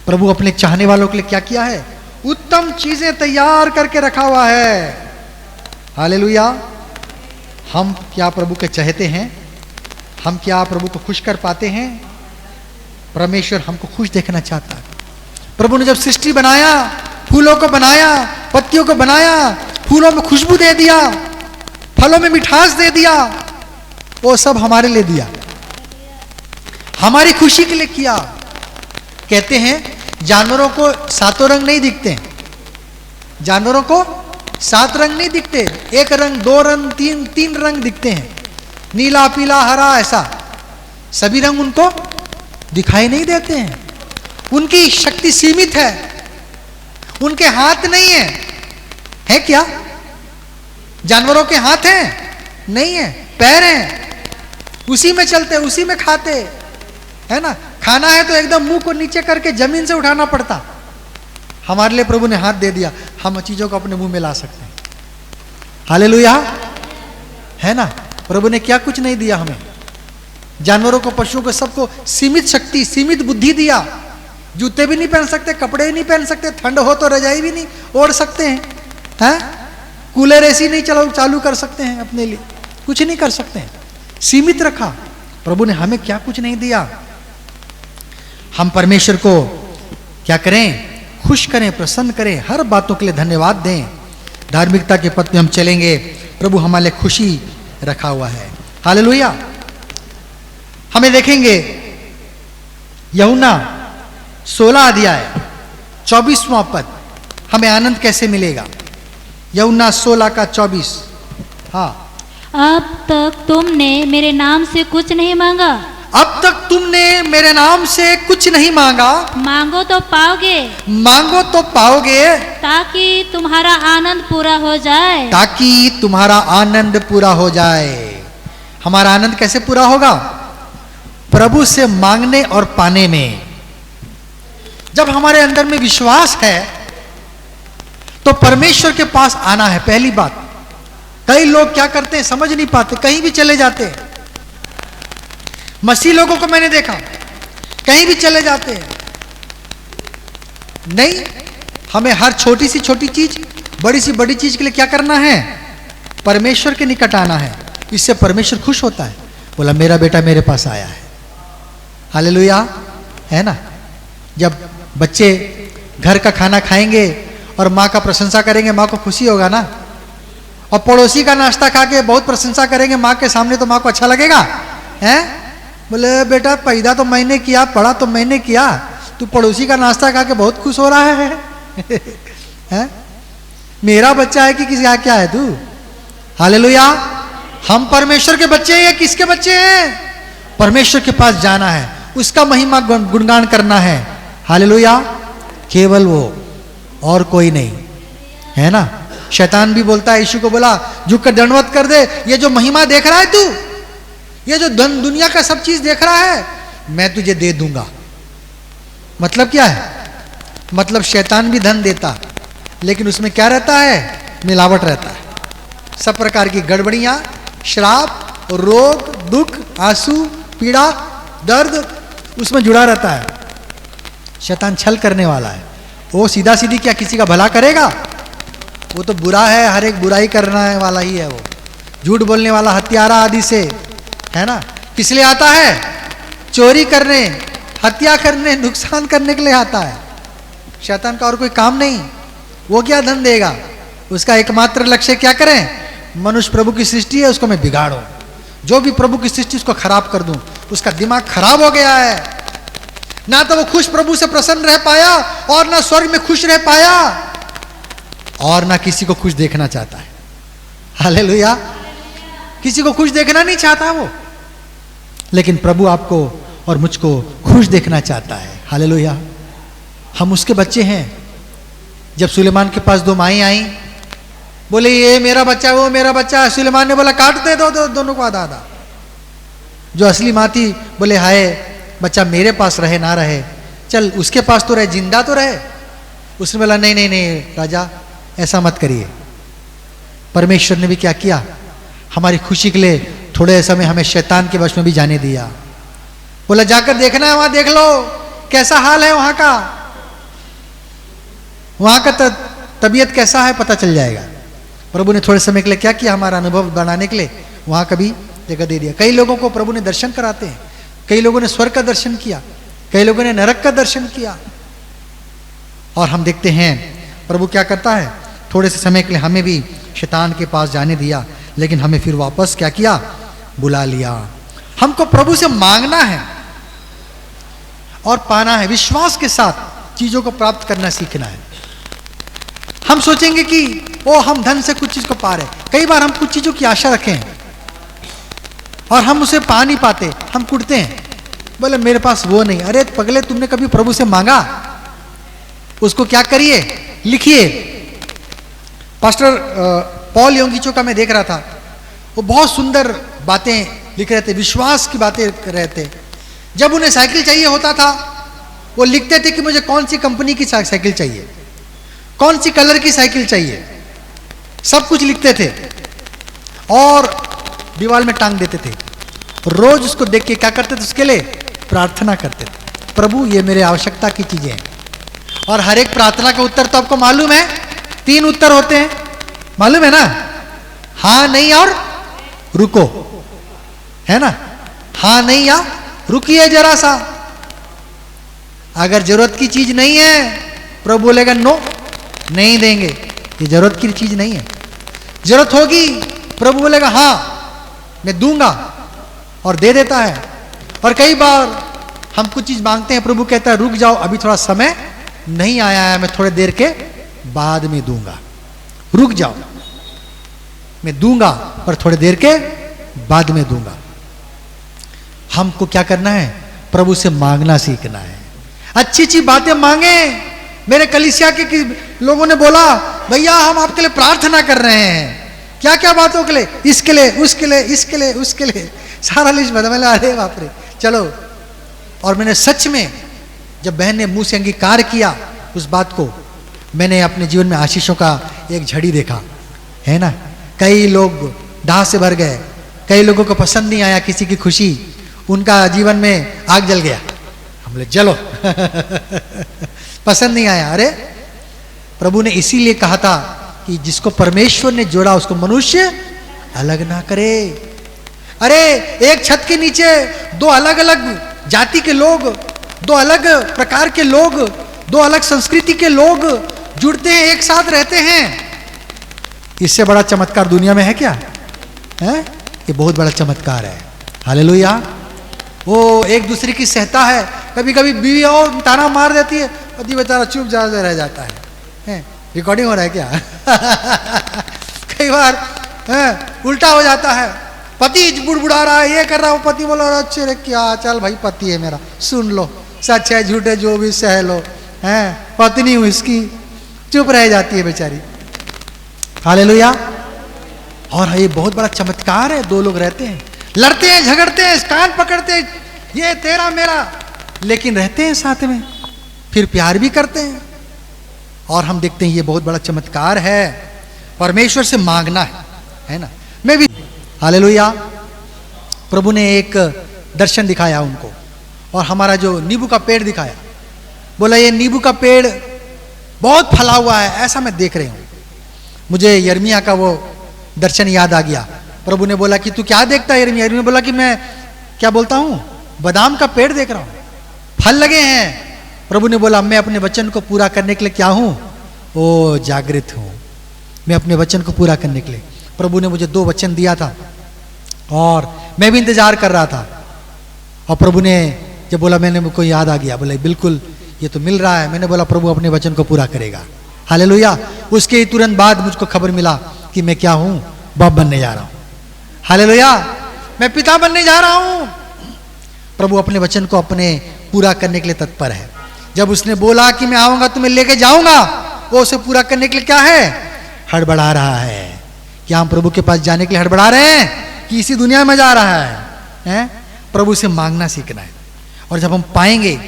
प्रभु अपने चाहने वालों के लिए क्या किया है, उत्तम चीजें तैयार करके रखा हुआ है। हालेलुया। हम क्या प्रभु के चाहते हैं, हम क्या प्रभु को खुश कर पाते हैं। परमेश्वर हमको खुश देखना चाहता है। प्रभु ने जब सृष्टि बनाया, फूलों को बनाया, पत्तियों को बनाया, फूलों में खुशबू दे दिया, फलों में मिठास दे दिया, वो सब हमारे लिए दिया, हमारी खुशी के लिए किया। कहते हैं जानवरों को 7 रंग नहीं दिखते, जानवरों को 7 रंग नहीं दिखते, 1 रंग, 2 रंग, 3 रंग दिखते हैं, नीला, पीला, हरा, ऐसा सभी रंग उनको दिखाई नहीं देते हैं। उनकी शक्ति सीमित है, उनके हाथ नहीं है क्या? जानवरों के हाथ हैं? नहीं है। पैर हैं? उसी में चलते, उसी में खाते, है ना। खाना है तो एकदम मुंह को नीचे करके जमीन से उठाना पड़ता। हमारे लिए प्रभु ने हाथ दे दिया, हम चीजों को अपने मुंह में ला सकते हैं। हालेलुया, है ना। प्रभु ने क्या कुछ नहीं दिया हमें। जानवरों को, पशुओं को, सबको सीमित शक्ति, सीमित बुद्धि दिया। जूते भी नहीं पहन सकते, कपड़े भी नहीं पहन सकते, ठंड हो तो रजाई भी नहीं ओढ़ सकते हैं, कूलर एसी नहीं चालू कर सकते हैं अपने लिए, कुछ नहीं कर सकते हैं, सीमित रखा। प्रभु ने हमें क्या कुछ नहीं दिया। हम परमेश्वर को क्या करें, खुश करें, प्रसन्न करें, हर बातों के लिए धन्यवाद दें। धार्मिकता के पथ में हम चलेंगे, प्रभु हमारे लिए खुशी रखा हुआ है। हालेलुया। हमें देखेंगे यूहन्ना 16 अध्याय 24वां पद, हमें आनंद कैसे मिलेगा। यूहन्ना 16 का 24। हाँ, अब तक तुमने मेरे नाम से कुछ नहीं मांगा, अब तक तुमने मेरे नाम से कुछ नहीं मांगा, मांगो तो पाओगे, मांगो तो पाओगे, ताकि तुम्हारा आनंद पूरा हो जाए, ताकि तुम्हारा आनंद पूरा हो जाए। हमारा आनंद कैसे पूरा होगा? प्रभु से मांगने और पाने में। जब हमारे अंदर में विश्वास है तो परमेश्वर के पास आना है, पहली बात। कई लोग क्या करते हैं, समझ नहीं पाते, कहीं भी चले जाते हैं। मसीह लोगों को मैंने देखा, कहीं भी चले जाते हैं। नहीं, हमें हर छोटी सी छोटी चीज, बड़ी सी बड़ी चीज के लिए क्या करना है? परमेश्वर के निकट आना है। इससे परमेश्वर खुश होता है, बोला मेरा बेटा मेरे पास आया है। हालेलुया, है ना। जब बच्चे घर का खाना खाएंगे और माँ का प्रशंसा करेंगे, माँ को खुशी होगा ना। और पड़ोसी का नाश्ता खा के बहुत प्रशंसा करेंगे माँ के सामने, तो माँ को अच्छा लगेगा, हैं? बोले बेटा पैदा तो मैंने किया, पढ़ा तो मैंने किया, तू पड़ोसी का नाश्ता खा के बहुत खुश हो रहा है, हैं? मेरा बच्चा है कि किसी का क्या है तू? हालेलुया। हम परमेश्वर के बच्चे हैं या किसके बच्चे हैं? परमेश्वर के पास जाना है, उसका महिमा गुणगान करना है। हालेलुया। केवल वो, और कोई नहीं, है ना। शैतान भी बोलता है, यीशु को बोला झुक कर दंडवत कर दे, ये जो महिमा देख रहा है तू, ये जो धन दुनिया का सब चीज देख रहा है, मैं तुझे दे दूंगा। मतलब क्या है? मतलब शैतान भी धन देता, लेकिन उसमें क्या रहता है? मिलावट रहता है। सब प्रकार की गड़बड़ियां, श्राप, रोग, दुख, आंसू, पीड़ा, दर्द उसमें जुड़ा रहता है। शैतान छल करने वाला है। वो सीधा सीधी क्या किसी का भला करेगा? वो तो बुरा है, हर एक बुराई करने वाला ही है। वो झूठ बोलने वाला, हत्यारा आदि से, है ना। किस लिए आता है? चोरी करने, हत्या करने, नुकसान करने के लिए आता है। शैतान का और कोई काम नहीं। वो क्या धन देगा? उसका एकमात्र लक्ष्य क्या करें? मनुष्य प्रभु की सृष्टि है, उसको मैं बिगाड़ूं, जो भी प्रभु की सृष्टि उसको खराब कर दूं। उसका दिमाग खराब हो गया है। ना तो वो खुश प्रभु से प्रसन्न रह पाया, और ना स्वर्ग में खुश रह पाया, और ना किसी को खुश देखना चाहता है। हालेलुया। किसी को खुश देखना नहीं चाहता वो, लेकिन प्रभु आपको और मुझको खुश देखना चाहता है। हालेलुया। हम उसके बच्चे हैं। जब सुलेमान के पास 2 माई आई, बोले ये मेरा बच्चा, वो मेरा बच्चा। सुलेमान ने बोला काट दे दो, दोनों को आधा आधा। जो असली माँ थी बोले हाय बच्चा मेरे पास रहे ना रहे, चल उसके पास तो रहे, जिंदा तो रहे। उसने बोला नहीं नहीं नहीं राजा, ऐसा मत करिए। परमेश्वर ने भी क्या किया? हमारी खुशी के लिए थोड़े समय हमें शैतान के वश में भी जाने दिया। बोला जाकर देखना है, वहां देख लो कैसा हाल है वहां का, वहां का तबीयत कैसा है पता चल जाएगा। प्रभु ने थोड़े समय के लिए क्या किया? हमारा अनुभव बनाने के लिए वहां का भी जगह दे दिया। कई लोगों को प्रभु ने दर्शन कराते हैं, कई लोगों ने स्वर्ग का दर्शन किया, कई लोगों ने नरक का दर्शन किया। और हम देखते हैं प्रभु क्या करता है, थोड़े से समय के लिए हमें भी शैतान के पास जाने दिया, लेकिन हमें फिर वापस क्या किया? बुला लिया। हमको प्रभु से मांगना है और पाना है, विश्वास के साथ चीजों को प्राप्त करना सीखना है। हम सोचेंगे कि ओ हम धन से कुछ चीज को पा रहे। कई बार हम कुछ चीजों की आशा रखें और हम उसे पा नहीं पाते, हम कुटते हैं, बोले मेरे पास वो नहीं। अरे पगले, तुमने कभी प्रभु से मांगा? उसको क्या करिए? लिखिए। पास्टर पॉल योंगिचो का मैं देख रहा था, वो बहुत सुंदर बातें लिख रहे थे, विश्वास की बातें कर रहे थे। जब उन्हें साइकिल चाहिए होता था, वो लिखते थे कि मुझे कौन सी कंपनी की साइकिल चाहिए, कौन सी कलर की साइकिल चाहिए, सब कुछ लिखते थे और दीवार में टांग देते थे। रोज उसको देख के क्या करते थे, उसके लिए प्रार्थना करते थे, प्रभु ये मेरे आवश्यकता की चीजें हैं। और हर एक प्रार्थना का उत्तर तो आपको मालूम है, 3 उत्तर होते हैं, मालूम है ना? हाँ, नहीं और रुको, है ना? हाँ, नहीं या रुकिए जरा सा। अगर जरूरत की चीज नहीं है, प्रभु बोलेगा नो, नहीं देंगे, ये जरूरत की चीज नहीं है। जरूरत होगी, प्रभु बोलेगा हाँ मैं दूंगा, और दे देता है। और कई बार हम कुछ चीज मांगते हैं, प्रभु कहता है रुक जाओ, अभी थोड़ा समय नहीं आया है, मैं थोड़े देर के बाद में दूंगा, रुक जाओ, मैं दूंगा पर थोड़ी देर के बाद में दूंगा। हमको क्या करना है? प्रभु से मांगना सीखना है, अच्छी अच्छी बातें मांगे। मेरे कलीसिया के लोगों ने बोला, भैया हम आपके लिए प्रार्थना कर रहे हैं, क्या क्या बातों के लिए, इसके लिए, उसके लिए, इसके लिए, उसके लिए, सारा लिस्ट बता। मैंने अरे बाप रे, चलो। और मैंने सच में, जब बहन ने मुंह से अंगीकार किया उस बात को, मैंने अपने जीवन में आशीषों का एक झड़ी देखा, है ना? कई लोग दाह से भर गए, कई लोगों को पसंद नहीं आया किसी की खुशी, उनका जीवन में आग जल गया। हम बोले चलो पसंद नहीं आया। अरे प्रभु ने इसीलिए कहा था कि जिसको परमेश्वर ने जोड़ा उसको मनुष्य अलग ना करे। अरे एक छत के नीचे 2 अलग अलग जाति के लोग, 2 अलग प्रकार के लोग, 2 अलग संस्कृति के लोग जुड़ते हैं, एक साथ रहते हैं। इससे बड़ा चमत्कार दुनिया में है क्या? है? ये बहुत बड़ा चमत्कार है। हालेलुया। वो एक दूसरे की सहता है। कभी कभी बीवी और ताना मार देती है, पति बेचारा चुप जाते रह जाता है? रिकॉर्डिंग हो रहा है क्या? कई बार उल्टा हो जाता है, पति बुड़बुड़ा रहा है, ये कर रहा है, पति बोला अच्छे रे क्या, चल भाई पति है मेरा, सुन लो, सच है झूठ है जो भी सह लो, है पत्नी हूं इसकी, चुप रह जाती है बेचारी। हालेलुया। और ये बहुत बड़ा चमत्कार है, 2 लोग रहते हैं, लड़ते हैं, झगड़ते हैं, कान पकड़ते हैं, ये तेरा मेरा, लेकिन रहते हैं साथ में, फिर प्यार भी करते हैं। और हम देखते हैं ये बहुत बड़ा चमत्कार है, परमेश्वर से मांगना है ना? मैं भी, हालेलुया। प्रभु ने एक दर्शन दिखाया उनको, और हमारा जो नींबू का पेड़ दिखाया, बोला ये नींबू का पेड़ बहुत फला हुआ है, ऐसा मैं देख रही हूं। मुझे यिर्मयाह का वो दर्शन याद आ गया। प्रभु ने बोला कि तू क्या देखता है यिर्मयाह? यिर्मयाह बोला कि मैं क्या बोलता हूं, बादाम का पेड़ देख रहा हूं, फल लगे हैं। प्रभु ने बोला मैं अपने वचन को पूरा करने के लिए क्या हूं? ओ जागृत हूं, मैं अपने वचन को पूरा करने के लिए। प्रभु ने मुझे 2 वचन दिया था और मैं भी इंतजार कर रहा था, और प्रभु ने जब बोला, मैंने मुझको याद आ गया, बोले बिल्कुल ये तो मिल रहा है। मैंने बोला प्रभु अपने वचन को पूरा करेगा। हालेलुया। उसके ही तुरंत बाद मुझको खबर मिला कि मैं क्या हूं, बाप बनने जा रहा हूं। हालेलुया, मैं पिता बनने जा रहा हूं। प्रभु अपने वचन को अपने पूरा करने के लिए तत्पर है। जब उसने बोला कि मैं आऊंगा तुम्हें लेके जाऊंगा, वो उसे पूरा करने के लिए क्या है, हड़बड़ा रहा है। क्या हम प्रभु के पास जाने के लिए हड़बड़ा रहे हैं कि इसी दुनिया में जा रहा है? प्रभु से मांगना सीखना है, और जब हम पाएंगे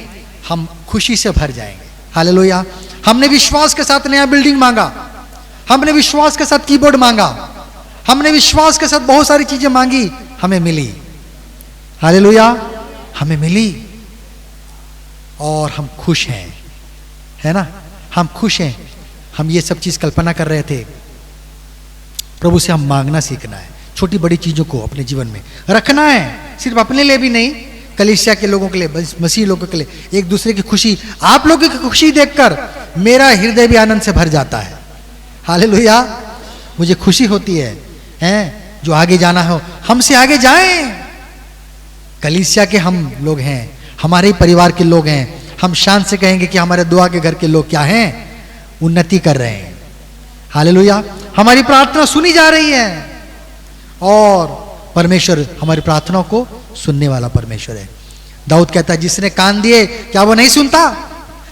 हम खुशी से भर जाएंगे। हालेलुया। हमने विश्वास के साथ नया बिल्डिंग मांगा, हमने विश्वास के साथ कीबोर्ड मांगा, हमने विश्वास के साथ बहुत सारी चीजें मांगी, हमें मिली। हालेलुया, हमें मिली और हम खुश हैं, है ना? हम खुश हैं। हम ये सब चीज कल्पना कर रहे थे। प्रभु से हम मांगना सीखना है, छोटी बड़ी चीजों को अपने जीवन में रखना है, सिर्फ अपने लिए भी नहीं, कलीसिया के लोगों के लिए, मसीह लोगों के लिए, एक दूसरे की खुशी, आप लोगों की खुशी देखकर मेरा हृदय भी आनंद से भर जाता है। हालेलुया। मुझे खुशी होती है, जो आगे जाना हो हमसे आगे जाएं। कलीसिया के हम लोग हैं, हमारे ही परिवार के लोग हैं, हम शान से कहेंगे कि हमारे दुआ के घर के लोग क्या हैं, उन्नति कर रहे हैं। हालेलुया। हमारी प्रार्थना सुनी जा रही है, और परमेश्वर हमारी प्रार्थनाओं को सुनने वाला परमेश्वर है। दाऊद कहता है जिसने कान दिए क्या वो नहीं सुनता?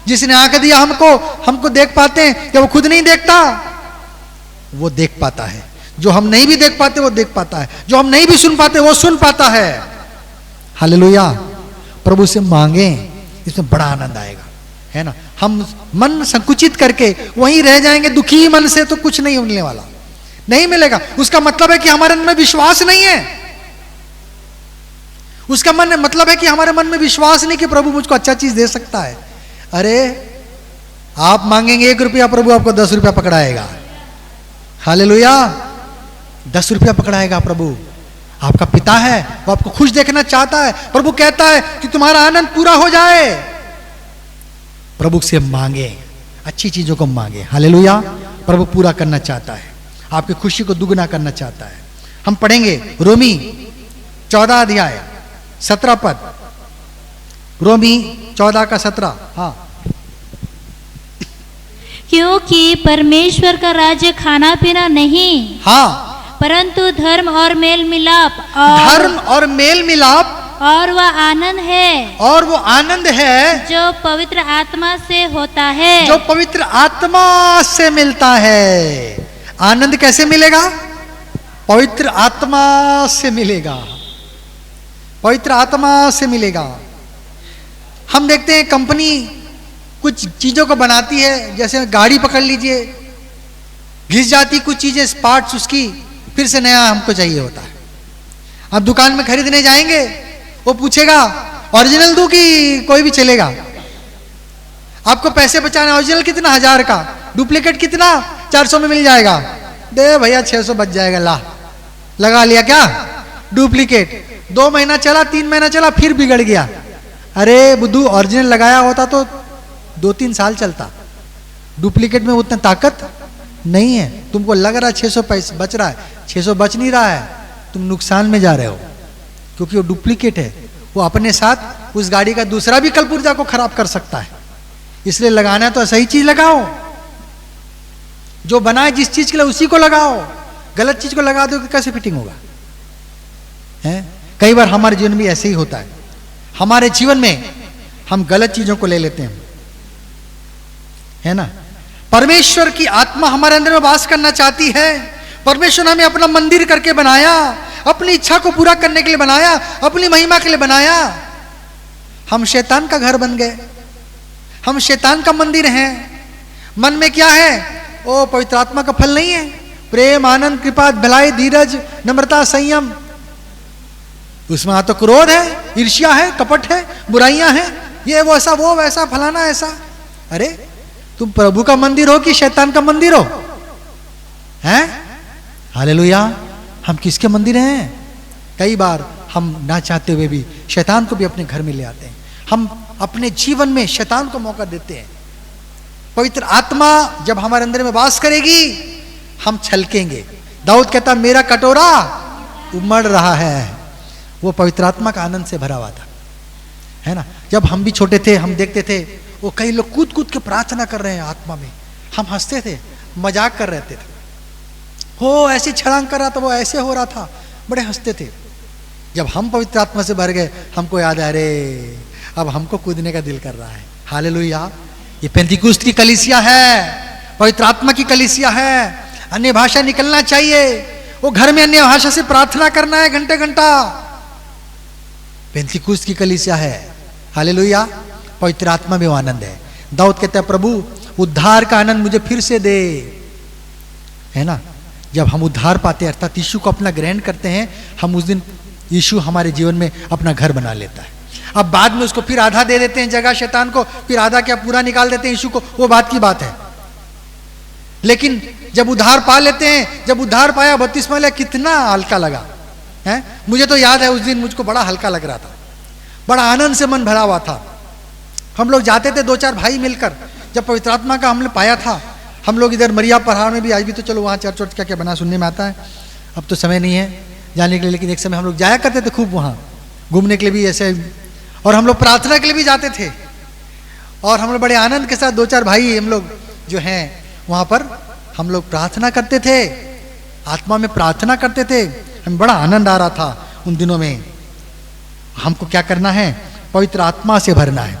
जिसने आंख दिया हमको देख पाते हैं क्या वो खुद नहीं देखता? वो देख पाता है। जो हम नहीं भी देख पाते वो देख पाता है, जो हम नहीं भी सुन पाते वो सुन पाता है। हालेलुया। प्रभु से मांगे, इसमें बड़ा आनंद आएगा, है ना। हम मन संकुचित करके वहीं रह जाएंगे दुखी मन से, तो कुछ नहीं मिलने वाला, नहीं मिलेगा। उसका मतलब है कि हमारे मन में विश्वास नहीं है। उसका मन मतलब है कि हमारे मन में विश्वास नहीं कि प्रभु मुझको अच्छा चीज दे सकता है। अरे आप मांगेंगे 1 रुपया, प्रभु आपको 10 रुपया पकड़ाएगा। हालेलुया। 10 रुपया पकड़ाएगा प्रभु। आपका पिता है, वो आपको खुश देखना चाहता है। प्रभु कहता है कि तुम्हारा आनंद पूरा हो जाए। प्रभु से मांगे, अच्छी चीजों को मांगे। हालेलुया। प्रभु पूरा करना चाहता है, आपकी खुशी को दुगना करना चाहता है। हम पढ़ेंगे रोमी 14 अध्याय 17 पद। रोमी 14 का 17। हाँ। क्योंकि परमेश्वर का राज्य खाना पीना नहीं, हाँ, परंतु धर्म और मेल मिलाप धर्म और मेल मिलाप और वह आनंद है, और वो आनंद है जो पवित्र आत्मा से होता है, जो पवित्र आत्मा से मिलता है। आनंद कैसे मिलेगा? पवित्र आत्मा से मिलेगा, पवित्र आत्मा से मिलेगा। हम देखते हैं कंपनी कुछ चीजों को बनाती है, जैसे गाड़ी पकड़ लीजिए, घिस जाती कुछ चीजें, पार्ट्स उसकी, फिर से नया हमको चाहिए होता है। आप दुकान में खरीदने जाएंगे, वो पूछेगा ओरिजिनल दूं कि कोई भी चलेगा। आपको पैसे बचाना, ओरिजिनल कितना, 1000 का, डुप्लीकेट कितना, 400 में मिल जाएगा। दे भैया 600 बच जाएगा, ला लगा लिया क्या डुप्लीकेट। 2 महीना चला, 3 महीना चला, फिर बिगड़ गया। अरे बुद्धू, ओरिजिनल लगाया होता तो 2-3 साल चलता। डुप्लीकेट में उतना ताकत नहीं है। तुमको लग रहा है 600 पैसे बच रहा है, 600 बच नहीं रहा है, तुम नुकसान में जा रहे हो, क्योंकि वो डुप्लीकेट है। वो अपने साथ उस गाड़ी का दूसरा भी कलपुर्जा को खराब कर सकता है। इसलिए लगाना है तो सही चीज लगाओ, जो बनाए जिस चीज के लिए उसी को लगाओ। गलत चीज को लगा दो कि कैसे फिटिंग होगा? है कई बार हमारे जीवन में ऐसे ही होता है। हमारे जीवन में हम गलत चीजों को ले लेते हैं, है ना। परमेश्वर की आत्मा हमारे अंदर में वास करना चाहती है। परमेश्वर ने हमें अपना मंदिर करके बनाया, अपनी इच्छा को पूरा करने के लिए बनाया, अपनी महिमा के लिए बनाया। हम शैतान का घर बन गए, हम शैतान का मंदिर हैं। मन में क्या है? ओ पवित्र आत्मा का फल नहीं है, प्रेम, आनंद, कृपा, भलाई, धीरज, नम्रता, संयम। उसमें तो क्रोध है, ईर्ष्या है, कपट है, बुराइयां हैं, ये वो ऐसा, वो वैसा, फलाना ऐसा। अरे तुम प्रभु का मंदिर हो कि शैतान का मंदिर हो? हैं? हालेलुया। हम किसके मंदिर हैं? कई बार हम ना चाहते हुए भी शैतान को भी अपने घर में ले आते हैं। हम अपने जीवन में शैतान को मौका देते हैं। पवित्र आत्मा जब हमारे अंदर में वास करेगी, हम छलकेंगे। दाऊद कहता मेरा कटोरा उमड़ रहा है। वो पवित्र आत्मा का आनंद से भरा हुआ था, है ना। जब हम भी छोटे थे, हम देखते थे वो कई लोग कूद कूद के प्रार्थना कर रहे हैं आत्मा में। हम हंसते थे, मजाक कर रहे थे। हो ऐसी छलांग कर रहा था, वो ऐसे हो रहा था, बड़े हंसते थे। जब हम पवित्र आत्मा से भर गए, हमको याद है, अरे अब हमको कूदने का दिल कर रहा है। हालेलुया। ये पेंतिकुस्त की कलीसिया है, पवित्र आत्मा की कलीसिया है। अन्य भाषा निकलना चाहिए, वो घर में अन्य भाषा से प्रार्थना करना है घंटे घंटा। पेंतिकुस्त की कलीसिया है। हालेलुया। पवित्र आत्मा में वो आनंद है। दाऊद कहता है प्रभु उद्धार का आनंद मुझे फिर से दे, है ना। जब हम उद्धार पाते हैं, अर्थात यीशु को अपना ग्रहण करते हैं, हम उस दिन यीशु हमारे जीवन में अपना घर बना लेता है। अब बाद में उसको फिर आधा दे देते हैं जगह शैतान को, फिर आधा क्या पूरा निकाल देते हैं यीशु को, वो बात की बात है। लेकिन जब उद्धार पा लेते हैं, जब उद्धार पाया, बपतिस्मा लिया, कितना हल्का लगा है। मुझे तो याद है उस दिन मुझको बड़ा हल्का लग रहा था, बड़ा आनंद से मन भरा हुआ था। हम लोग जाते थे 2-4 भाई मिलकर, जब पवित्र आत्मा का हमने पाया था। हम लोग इधर मरिया पहाड़ में भी, आज भी तो चलो वहाँ चर्च वर्च क्या क्या बना सुनने में आता है, अब तो समय नहीं है जाने के लिए, लेकिन एक समय हम लोग जाया करते थे खूब वहाँ घूमने के लिए भी ऐसे, और हम लोग प्रार्थना के लिए भी जाते थे। और हम लोग बड़े आनंद के साथ 2-4 भाई हम लोग जो हैं वहाँ पर हम लोग प्रार्थना करते थे, आत्मा में प्रार्थना करते थे। हमें बड़ा आनंद आ रहा था उन दिनों में। हमको क्या करना है? पवित्र आत्मा से भरना है।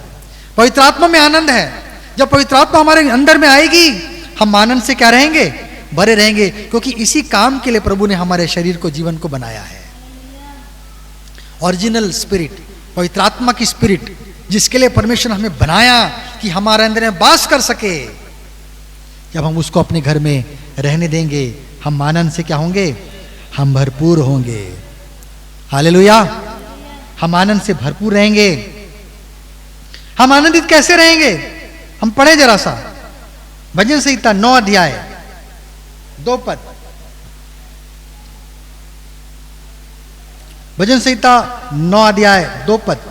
पवित्र आत्मा में आनंद है। जब पवित्र आत्मा हमारे अंदर में आएगी, हम आनंद से क्या रहेंगे? भरे रहेंगे, क्योंकि इसी काम के लिए प्रभु ने हमारे शरीर को, जीवन को बनाया है। ओरिजिनल स्पिरिट, पवित्र आत्मा की स्पिरिट, जिसके लिए परमेश्वर ने हमें बनाया कि हमारे अंदर में वास कर सके। जब हम उसको अपने घर में रहने देंगे, हम आनंद से क्या होंगे? हम भरपूर होंगे। हालेलुया। हम आनंद से भरपूर रहेंगे। हम आनंदित कैसे रहेंगे? हम पढ़े जरा सा भजन संहिता 9 अध्याय 2 पद। भजन संहिता 9 अध्याय 2 पद।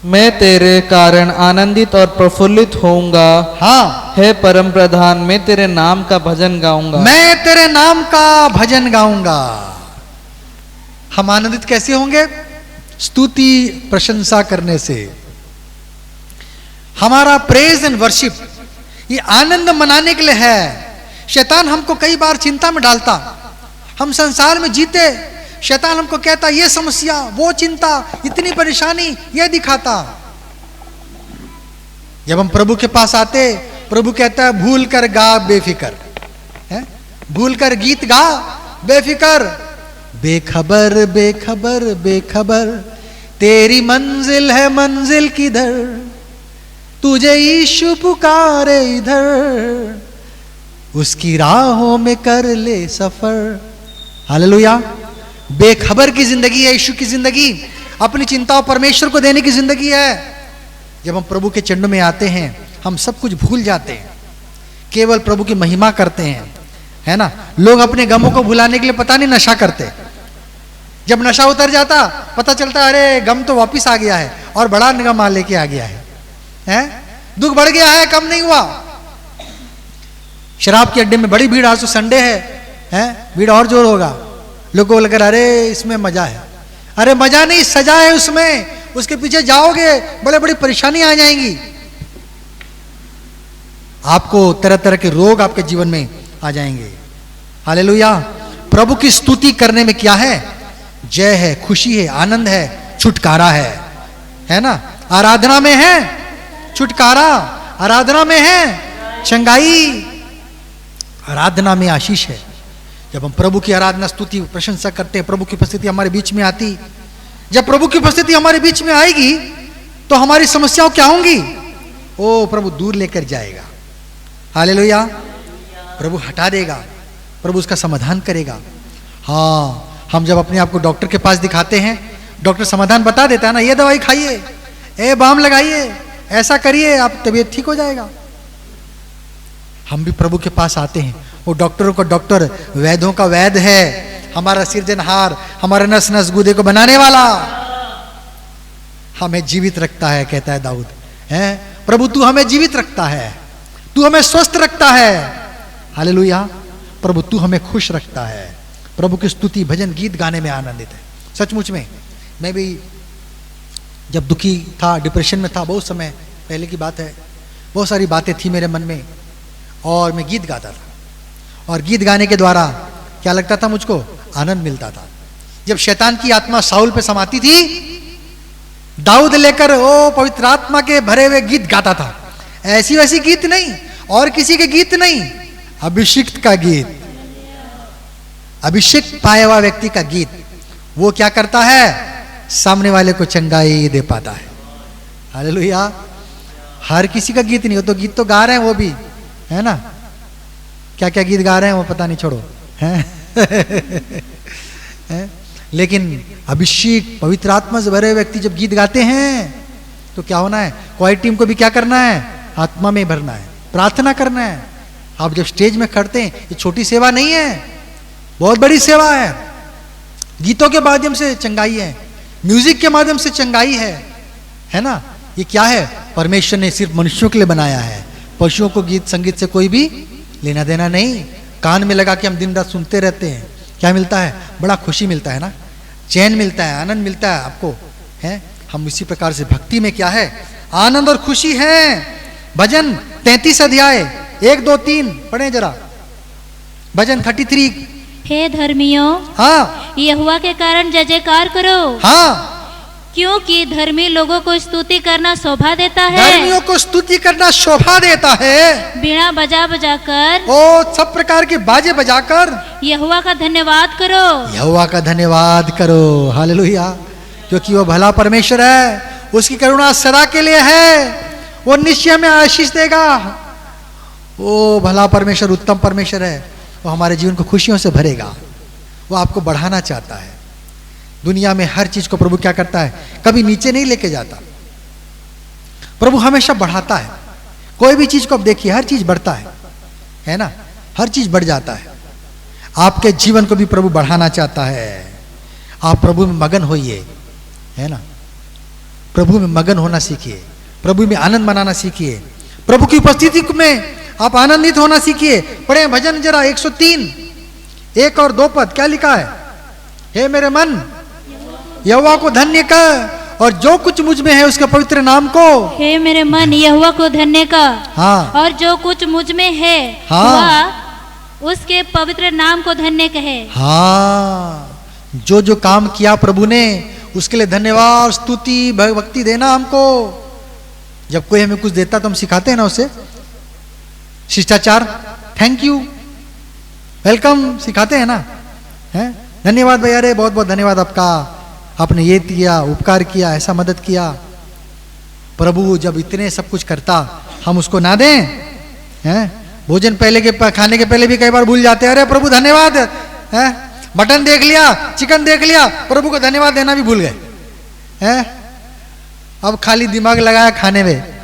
मैं तेरे कारण आनंदित और प्रफुल्लित होऊंगा। हाँ, हे परम प्रधान, मैं तेरे नाम का भजन गाऊंगा। मैं तेरे नाम का भजन गाऊंगा। हम आनंदित कैसे होंगे? स्तुति प्रशंसा करने से। हमारा प्रेज एंड वर्शिप ये आनंद मनाने के लिए है। शैतान हमको कई बार चिंता में डालता। हम संसार में जीते, शैतान हमको कहता ये समस्या, वो चिंता, इतनी परेशानी, ये दिखाता। जब हम प्रभु के पास आते, प्रभु कहता है भूल कर गा बेफिकर, है? भूल कर गीत गा बेफिकर। बेखबर बेखबर बेखबर, तेरी मंजिल है मंजिल किधर, तुझे यीशु पुकारे इधर, उसकी राहों में कर ले सफर। हालेलुया। बेखबर की जिंदगी है यीशु की जिंदगी। अपनी चिंताओं परमेश्वर को देने की जिंदगी है। जब हम प्रभु के चरणों में आते हैं, हम सब कुछ भूल जाते हैं, केवल प्रभु की महिमा करते हैं, है ना। लोग अपने गमों को भुलाने के लिए पता नहीं नशा करते। जब नशा उतर जाता, पता चलता अरे गम तो वापिस आ गया है और बड़ा गम लेके आ गया है? दुख बढ़ गया है, कम नहीं हुआ। शराब के अड्डे में बड़ी भीड़, आज तो संडे है, भीड़ और जोर होगा। लोगों को लग रहा अरे इसमें मजा है। अरे मजा नहीं, सजा है उसमें। उसके पीछे जाओगे बड़े बड़ी परेशानी आ जाएंगी। आपको तरह तरह के रोग आपके जीवन में आ जाएंगे। हालेलुया। प्रभु की स्तुति करने में क्या है? जय है, खुशी है, आनंद है, छुटकारा है ना। आराधना में है छुटकारा, आराधना में है चंगाई, आराधना में आशीष है। जब हम प्रभु की आराधना, स्तुति, प्रशंसा करते हैं, प्रभु की उपस्थिति हमारे बीच में आती। जब प्रभु की उपस्थिति हमारे बीच में आएगी तो हमारी समस्याओं क्या होंगी? ओ प्रभु दूर लेकर जाएगा। हालेलुया। प्रभु हटा देगा, प्रभु उसका समाधान करेगा। हाँ, हम जब अपने आप को डॉक्टर के पास दिखाते हैं, डॉक्टर समाधान बता देता है ना, ये दवाई खाइए, ए बाम लगाइए, ऐसा करिए, आप तबीयत ठीक हो जाएगा। हम भी प्रभु के पास आते हैं, वो डॉक्टरों का डॉक्टर, वैद्यों का वैद्य है, हमारा सिरजनहार, हमारा नस नस गुदे को बनाने वाला, हमें जीवित रखता है, कहता है दाऊद, है प्रभु तू हमें जीवित रखता है, तू हमें स्वस्थ रखता है। हालेलुया। प्रभु तू हमें खुश रखता है। प्रभु की स्तुति, भजन, गीत गाने में आनंदित है। सचमुच में मैं भी जब दुखी था, डिप्रेशन में था, बहुत समय पहले की बात है, बहुत सारी बातें थी मेरे मन में और मैं गीत गाता था। और गीत गाने के द्वारा क्या लगता था मुझको? आनंद मिलता था। जब शैतान की आत्मा साउल पे समाती थी, दाऊद लेकर ओ पवित्र आत्मा के भरे हुए गीत गाता था। ऐसी वैसी गीत नहीं, और किसी के गीत नहीं, अभिषिक्त का गीत, अभिषेक पाया हुआ व्यक्ति का गीत। वो क्या करता है? सामने वाले को चंगाई दे पाता है। हालेलुया। हर किसी का गीत नहीं हो, तो गीत तो गा रहे हैं वो भी, है ना। क्या क्या गीत गा रहे हैं वो पता नहीं, छोड़ो, है? लेकिन अभिषेक पवित्र आत्मा से भरे व्यक्ति जब गीत गाते हैं तो क्या होना है? क्वायर टीम को भी क्या करना है? आत्मा में भरना है, प्रार्थना करना है। आप जब स्टेज में खड़ते हैं, ये छोटी सेवा नहीं है, बहुत बड़ी सेवा है। गीतों के माध्यम से चंगाई है, म्यूजिक के माध्यम से चंगाई है ना। ये क्या है? परमेश्वर ने सिर्फ मनुष्यों के लिए बनाया है। पशुओं को गीत संगीत से कोई भी लेना देना नहीं। कान में लगा के हम दिन रात सुनते रहते हैं, क्या मिलता है? बड़ा खुशी मिलता है ना, चैन मिलता है, आनंद मिलता है आपको, है। हम इसी प्रकार से भक्ति में क्या है? आनंद और खुशी है। भजन 33 अध्याय 1 2 3 पढ़े जरा। भजन 33। हे धर्मियों, हाँ, यहोवा के कारण जय जयकार करो। हाँ, क्योंकि धर्मी लोगों को स्तुति करना शोभा देता है। धर्मियों को स्तुति करना शोभा देता है। बीड़ा बजा बजा कर ओ सब प्रकार के बाजे बजाकर यहोवा का धन्यवाद करो। यहोवा का धन्यवाद करो। हालेलुया। क्योंकि वो भला परमेश्वर है, उसकी करुणा सदा के लिए है, वो निश्चय में आशीष देगा। वो भला परमेश्वर, उत्तम परमेश्वर है, वो हमारे जीवन को खुशियों से भरेगा। वो आपको बढ़ाना चाहता है। दुनिया में हर चीज को प्रभु क्या करता है, कभी नीचे नहीं लेके जाता। प्रभु हमेशा बढ़ाता है। कोई भी चीज को आप देखिए, हर चीज बढ़ता है ना, हर चीज बढ़ जाता है। आपके जीवन को भी प्रभु बढ़ाना चाहता है। आप प्रभु में मगन होइए, है ना, प्रभु में मगन होना सीखिए, प्रभु में आनंद मनाना सीखिए, प्रभु की उपस्थिति में आप आनंदित होना सीखिए। पढ़े भजन जरा 103 1 और 2 पद, क्या लिखा है? हे मेरे मन यहोवा को धन्य कर और जो कुछ मुझ में है उसके पवित्र नाम को। हे मेरे मन यहोवा को धन्य कर, हाँ, और जो कुछ मुझ में है हाँ, वह उसके पवित्र नाम को धन्य कहे। हाँ, जो जो काम किया प्रभु ने उसके लिए धन्यवाद, स्तुति, भक्ति देना हमको। जब कोई हमें कुछ देता तो हम सिखाते हैं ना उसे शिष्टाचार, थैंक यू, वेलकम, सिखाते हैं ना, है धन्यवाद भैया रे, बहुत बहुत धन्यवाद आपका, आपने ये किया, उपकार किया, ऐसा मदद किया। प्रभु जब इतने सब कुछ करता, हम उसको ना दें? हैं? भोजन पहले के खाने के पहले भी कई बार भूल जाते हैं, अरे प्रभु धन्यवाद, हैं? मटन देख लिया, चिकन देख लिया, प्रभु को धन्यवाद देना भी भूल गए हैं। अब खाली दिमाग लगाया खाने में,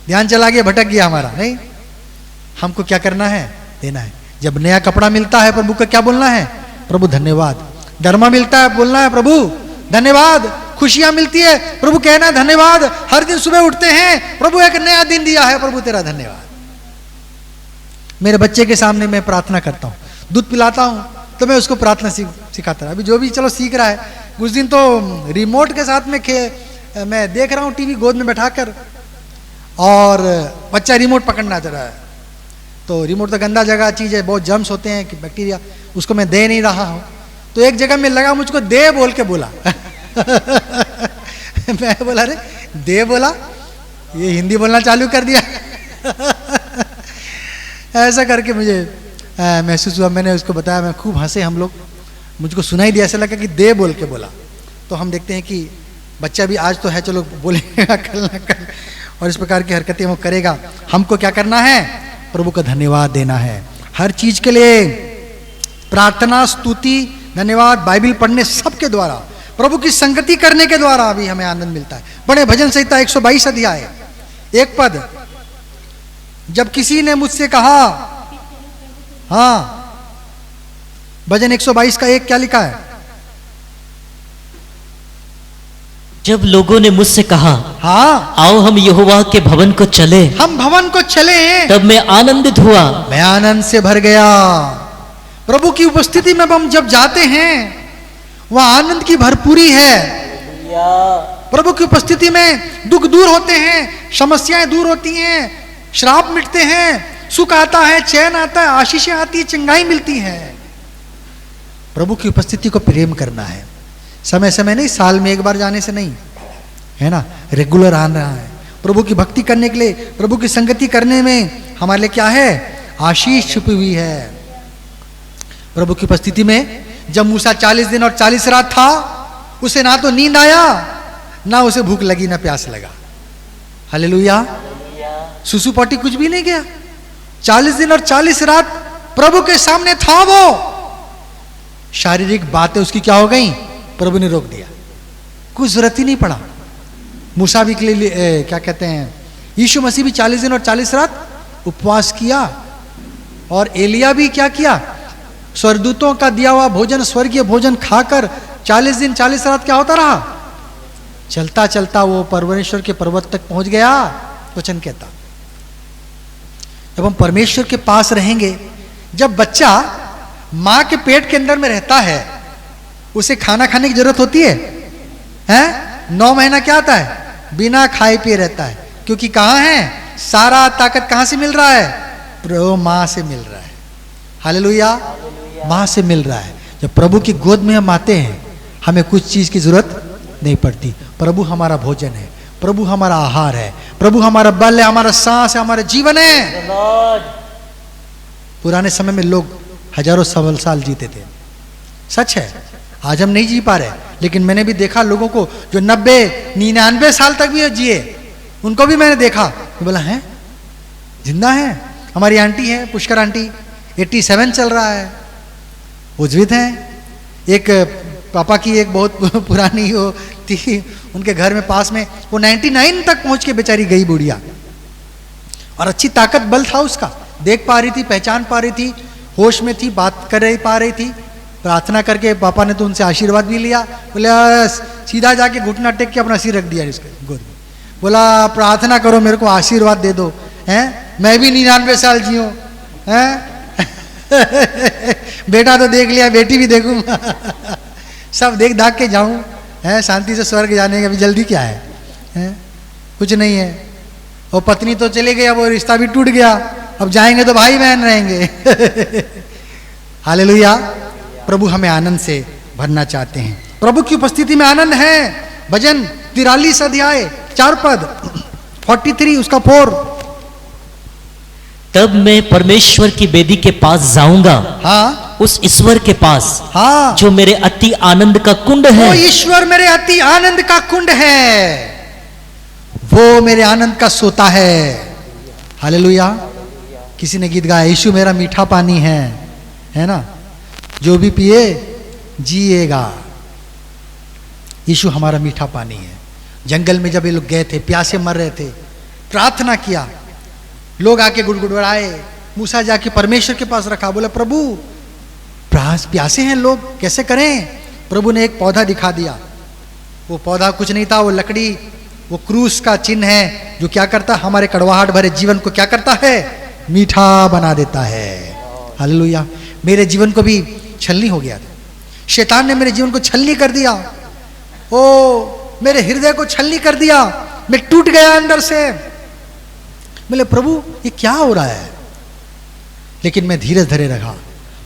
ध्यान चला गया, भटक गया हमारा। नहीं, हमको क्या करना है? देना है। जब नया कपड़ा मिलता है प्रभु का क्या बोलना है? प्रभु धन्यवाद। दरमा मिलता है बोलना है प्रभु धन्यवाद। खुशियां मिलती है प्रभु कहना है धन्यवाद। हर दिन सुबह उठते हैं, प्रभु एक नया दिन दिया है, प्रभु तेरा धन्यवाद। मेरे बच्चे के सामने मैं प्रार्थना करता हूँ, दूध पिलाता हूँ तो मैं उसको प्रार्थना सिखाता रहा। अभी जो भी चलो सीख रहा है, कुछ दिन तो रिमोट के साथ में मैं देख रहा हूँ टीवी गोद में बैठाकर, और बच्चा रिमोट पकड़ना चाह रहा है। तो रिमोट तो गंदा जगह चीज़ है, बहुत जर्म्स होते हैं कि बैक्टीरिया, उसको मैं दे नहीं रहा हूँ। तो एक जगह में लगा मुझको दे बोल के बोला मैं बोला अरे दे बोला, ये हिंदी बोलना चालू कर दिया ऐसा करके मुझे महसूस हुआ। मैंने उसको बताया, मैं खूब हंसे हम लोग, मुझको सुनाई दिया, ऐसा लगा कि दे बोल के बोला। तो हम देखते हैं कि बच्चा भी आज तो है, चलो बोलेगा कल ना कल, और इस प्रकार की हरकतें वो करेगा। हमको क्या करना है? प्रभु का धन्यवाद देना है हर चीज के लिए। प्रार्थना, स्तुति, धन्यवाद, बाइबल पढ़ने, सबके द्वारा, प्रभु की संगति करने के द्वारा भी हमें आनंद मिलता है। बड़े भजन संहिता 122 अध्याय 1 पद, जब किसी ने मुझसे कहा, हाँ, भजन 122 का 1 क्या लिखा है? जब लोगों ने मुझसे कहा, हाँ, आओ हम यहोवा के भवन को चले, हम भवन को चले, तब मैं आनंदित हुआ, मैं आनंद से भर गया। प्रभु की उपस्थिति में हम जब जाते हैं वहां आनंद की भरपूरी है। प्रभु की उपस्थिति में दुख दूर होते हैं, समस्याएं दूर होती हैं, श्राप मिटते हैं, सुख आता है, चैन आता है, आशीषें आती है, चंगाई मिलती है। प्रभु की उपस्थिति को प्रेम करना है, समय समय नहीं, साल में एक बार जाने से नहीं, है ना, रेगुलर आना है। प्रभु की भक्ति करने के लिए, प्रभु की संगति करने में हमारे लिए क्या है? आशीष छुपी हुई है। प्रभु की उपस्थिति में जब मूसा 40 दिन और 40 रात था, उसे ना तो नींद आया, ना उसे भूख लगी, ना प्यास लगा। हालेलुया। सुसु पॉटी कुछ भी नहीं गया। 40 दिन और 40 रात प्रभु के सामने था वो। शारीरिक बातें उसकी क्या हो गई? प्रभु ने रोक दिया, कुछ जरूरत ही नहीं पड़ा। मूसा भी के लिए क्या कहते हैं, यीशु मसीह भी 40 दिन और 40 रात उपवास किया। और एलिया भी क्या किया? स्वर्गदूतों का दिया हुआ भोजन, स्वर्गीय भोजन खाकर 40 दिन 40 रात क्या होता रहा? चलता चलता वो परमेश्वर के पर्वत तक पहुंच गया। वचन कहता, जब हम परमेश्वर के पास रहेंगे, जब बच्चा मां के पेट के अंदर में रहता है, उसे खाना खाने की जरूरत होती है, हैं? 9 महीना क्या आता है? बिना खाए पिए रहता है, क्योंकि कहां है? सारा ताकत कहां से मिल रहा है? प्रभु मां से मिल रहा है। हालेलुया। मां से मिल रहा है। जब प्रभु की गोद में हम आते हैं, हमें कुछ चीज की जरूरत नहीं पड़ती। प्रभु हमारा भोजन है, प्रभु हमारा आहार है, प्रभु हमारा बल है, हमारा सांस है, हमारा जीवन है। पुराने समय में लोग हजारों साल जीते थे, सच है। आज हम नहीं जी पा रहे, लेकिन मैंने भी देखा लोगों को जो 90-99 साल तक भी जिए, उनको भी मैंने देखा। बोला है जिंदा है। हमारी आंटी है, पुष्कर आंटी, 87 चल रहा है, वो जीवित हैं। एक पापा की एक बहुत पुरानी वो थी, उनके घर में पास में, वो 99 तक पहुंच के बेचारी गई बुढ़िया, और अच्छी ताकत बल था उसका, देख पा रही थी, पहचान पा रही थी, होश में थी, बात कर पा रही थी। प्रार्थना करके पापा ने तो उनसे आशीर्वाद भी लिया। बोला सीधा जाके घुटना टेक के अपना सिर रख दिया इसके गोद में, बोला प्रार्थना करो मेरे को आशीर्वाद दे दो, हैं मैं भी 99 साल जीऊं, हैं बेटा तो देख लिया, बेटी भी देखूंगा सब देख दाख के जाऊं, हैं शांति से स्वर्ग जाने का भी जल्दी क्या है, हैं कुछ नहीं है। वो पत्नी तो चली गई, अब वो रिश्ता भी टूट गया, अब जाएंगे तो भाई बहन रहेंगे हालेलुया। प्रभु हमें आनंद से भरना चाहते हैं, प्रभु की उपस्थिति में आनंद है। भजन 43 अध्याय 4 पद 43 उसका 4। तब मैं परमेश्वर की वेदी के पास जाऊंगा, हाँ उस ईश्वर के पास, हाँ जो मेरे अति आनंद का कुंड है। वो ईश्वर मेरे अति आनंद का कुंड है, वो मेरे आनंद का सोता है। हालेलुया। किसी ने गीत गाया, यीशु मेरा मीठा पानी है ना, जो भी पिए जिएगा। यीशु हमारा मीठा पानी है। जंगल में जब ये लोग गए थे, प्यासे मर रहे थे, प्रार्थना किया, लोग आके गुड़गुड़ाए, मूसा जाके परमेश्वर के पास रखा, बोला प्रभु प्यासे हैं लोग, कैसे करें। प्रभु ने एक पौधा दिखा दिया, वो पौधा कुछ नहीं था, वो लकड़ी, वो क्रूस का चिन्ह है, जो क्या करता है, हमारे कड़वाहट भरे जीवन को क्या करता है, मीठा बना देता है। हालेलुया। मेरे जीवन को भी छलनी हो गया था, शैतान ने मेरे जीवन को छलनी कर दिया, ओ मेरे हृदय को छलनी कर दिया, मैं टूट गया अंदर से। बोले प्रभु ये क्या हो रहा है, लेकिन मैं धीरज धरे रहा।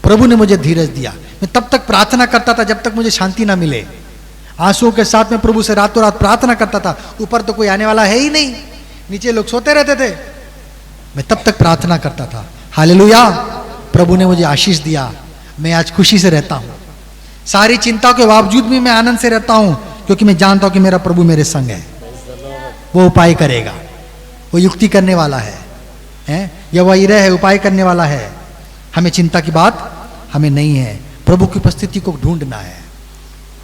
प्रभु ने मुझे धीरज दिया। मैं तब तक प्रार्थना करता था जब तक मुझे शांति ना मिले, आंसुओं के साथ में प्रभु से रातों रात प्रार्थना करता था। ऊपर तो कोई आने वाला है ही नहीं, नीचे लोग सोते रहते थे, मैं तब तक प्रार्थना करता था। हालेलुया। प्रभु ने मुझे आशीष दिया, मैं आज खुशी से रहता हूं, सारी चिंता के बावजूद भी मैं आनंद से रहता हूं, क्योंकि मैं जानता हूं कि मेरा प्रभु मेरे संग है, वो उपाय करेगा, वो युक्ति करने वाला है, या वही है उपाय करने वाला है। हमें चिंता की बात हमें नहीं है, प्रभु की उपस्थिति को ढूंढना है।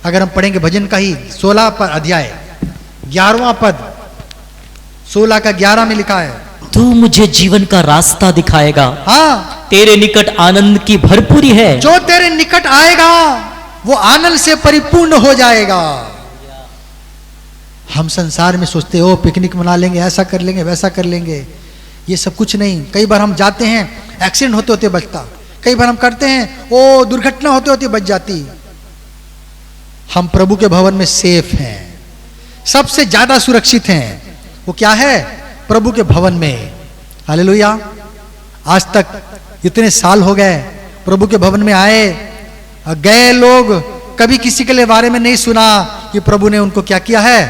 अगर हम पढ़ेंगे भजन का ही 16 अध्याय 11वां पद, 16 का 11 में लिखा है, तू मुझे जीवन का रास्ता दिखाएगा, हाँ तेरे निकट आनंद की भरपूरी है। जो तेरे निकट आएगा वो आनंद से परिपूर्ण हो जाएगा। हम संसार में सोचते हो पिकनिक मना लेंगे, ऐसा कर लेंगे, वैसा कर लेंगे, ये सब कुछ नहीं। कई बार हम जाते हैं, एक्सीडेंट होते होते बचता, कई बार हम करते हैं, ओ दुर्घटना होते होते बच जाती। हम प्रभु के भवन में सेफ हैं, सबसे ज्यादा सुरक्षित हैं। वो क्या है, प्रभु के भवन में। हालेलुया। आज तक इतने साल हो गए प्रभु के भवन में आए गए लोग, कभी किसी के लिए बारे में नहीं सुना कि प्रभु ने उनको क्या किया है,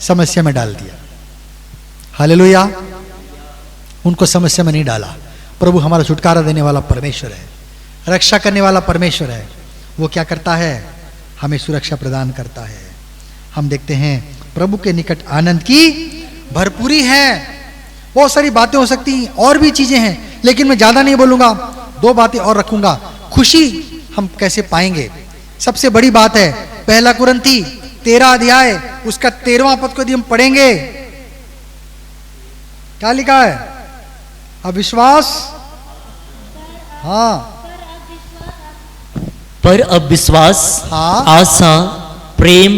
समस्या में डाल दिया। हालेलुया। उनको समस्या में नहीं डाला। प्रभु हमारा छुटकारा देने वाला परमेश्वर है, रक्षा करने वाला परमेश्वर है। वो क्या करता है, हमें सुरक्षा प्रदान करता है। हम देखते हैं प्रभु के निकट आनंद की भरपूरी है। बहुत सारी बातें हो सकती हैं, और भी चीजें हैं, लेकिन मैं ज्यादा नहीं बोलूंगा, 2 बातें और रखूंगा। खुशी हम कैसे पाएंगे, सबसे बड़ी बात है 1 कुरिन्थी 13 अध्याय उसका 13वां पद को यदि हम पढ़ेंगे, क्या लिखा है, अविश्वास, हाँ पर अविश्वास, हाँ, आशा, प्रेम,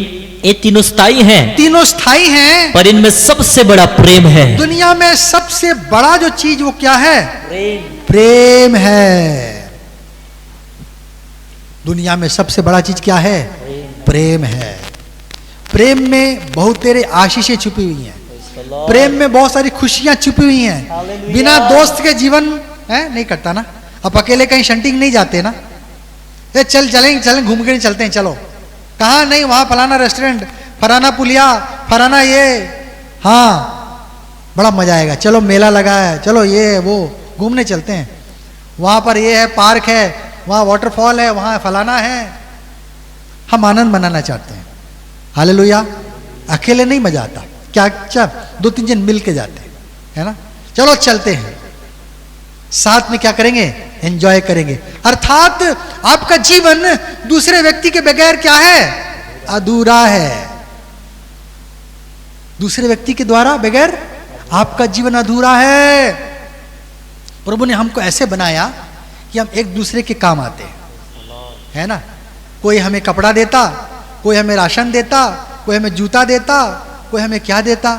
ये तीनों स्थायी हैं, तीनों स्थायी हैं, पर इनमें सबसे बड़ा प्रेम है। दुनिया में सबसे बड़ा जो चीज वो क्या है, प्रेम है। दुनिया में सबसे बड़ा चीज क्या है, प्रेम है। प्रेम में बहुत तेरे आशीषें छुपी हुई हैं, प्रेम में बहुत सारी खुशियां छुपी हुई हैं। बिना दोस्त के जीवन है नहीं करता ना। अब अकेले कहीं शंटिंग नहीं जाते ना, ये चलें घूम के नहीं चलते हैं, चलो कहाँ नहीं, वहां फलाना रेस्टोरेंट, फराना पुलिया, फराना ये, हाँ बड़ा मजा आएगा, चलो मेला लगा है, चलो ये वो घूमने चलते हैं, वहां पर ये है पार्क है, वहां वाटरफॉल है, वहां फलाना है। हम आनंद मनाना चाहते हैं। हालेलुया। अकेले नहीं मजा आता, क्या अच्छा 2-3 जन मिल के जाते हैं, है ना, चलो चलते हैं, साथ में क्या करेंगे, एंजॉय करेंगे। अर्थात आपका जीवन दूसरे व्यक्ति के बगैर क्या है, अधूरा है। दूसरे व्यक्ति के द्वारा बगैर आपका जीवन अधूरा है। प्रभु ने हमको ऐसे बनाया कि हम एक दूसरे के काम आते हैं, है ना। कोई हमें कपड़ा देता, कोई हमें राशन देता, कोई हमें जूता देता, कोई हमें क्या देता।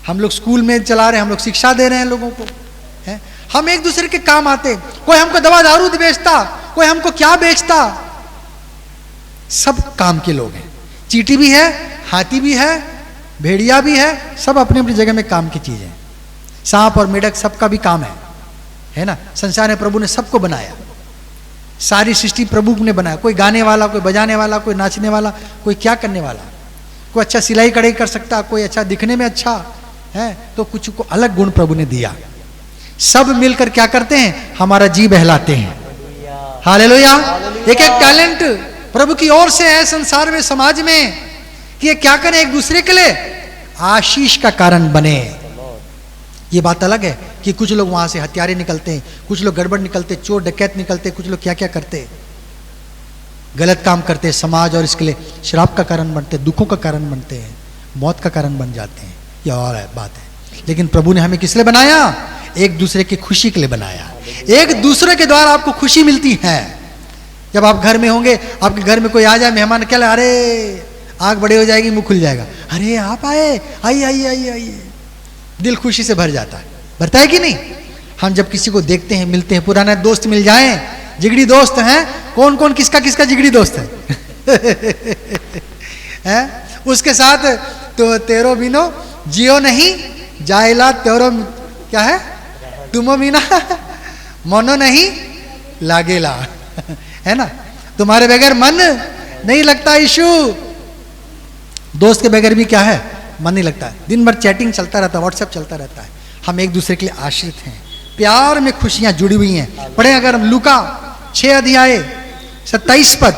हम लोग स्कूल में चला रहे हैं, हम लोग शिक्षा दे रहे हैं लोगों को, है? हम एक दूसरे के काम आते। कोई हमको दवा दारू बेचता, कोई हमको क्या बेचता, सब काम के लोग हैं। चींटी भी है, हाथी भी है, भेड़िया भी है, सब अपनी अपनी जगह में काम की चीज है। सांप और मेढक सबका भी काम है ना। संसार में प्रभु ने सबको बनाया, सारी सृष्टि प्रभु ने बनाया। कोई गाने वाला, कोई बजाने वाला, कोई नाचने वाला, कोई क्या करने वाला, कोई अच्छा सिलाई कढ़ाई कर सकता, कोई अच्छा दिखने में अच्छा है, तो कुछ को अलग गुण प्रभु ने दिया। सब मिलकर क्या करते हैं, हमारा जी बहलाते हैं। हालेलुया। एक एक टैलेंट प्रभु की ओर से है संसार में, समाज में, कि ये क्या करें, एक दूसरे के लिए आशीष का कारण बने। ये बात अलग है कि कुछ लोग वहां से हत्यारे निकलते हैं, कुछ लोग गड़बड़ निकलते, चोर डकैत निकलते, कुछ लोग क्या क्या करते, गलत काम करते, समाज और इसके लिए श्राप का कारण बनते, दुखों का कारण बनते हैं, मौत का कारण बन जाते हैं। यह और है बात है। लेकिन प्रभु ने हमें किस लिए बनाया, एक दूसरे की खुशी के लिए बनाया। एक दूसरे के द्वारा आपको खुशी मिलती है। जब आप घर में होंगे, आपके घर में कोई आ जाए मेहमान, क्या, अरे आंख बड़ी हो जाएगी, मुंह खुल जाएगा, अरे आप आए, आइए आइए आइए आइए, दिल खुशी से भर जाता है। भरता है कि नहीं। हम जब किसी को देखते हैं, मिलते हैं, पुराने दोस्त मिल जाएं, जिगड़ी दोस्त हैं, कौन कौन किसका किसका जिगड़ी दोस्त है? उसके साथ तो तेरो बिनो जियो नहीं, जायला तेरो क्या है, तुमो बिना मनो नहीं लागेला, है ना। तुम्हारे बगैर मन नहीं लगता यीशु। दोस्त के बगैर भी क्या है, मन नहीं लगता है। दिन भर चैटिंग चलता रहता है, व्हाट्सएप चलता रहता है। हम एक दूसरे के लिए आश्रित हैं, प्यार में खुशियां जुड़ी हुई हैं। पढ़े अगर हम लूका 6 अध्याय 27 पद,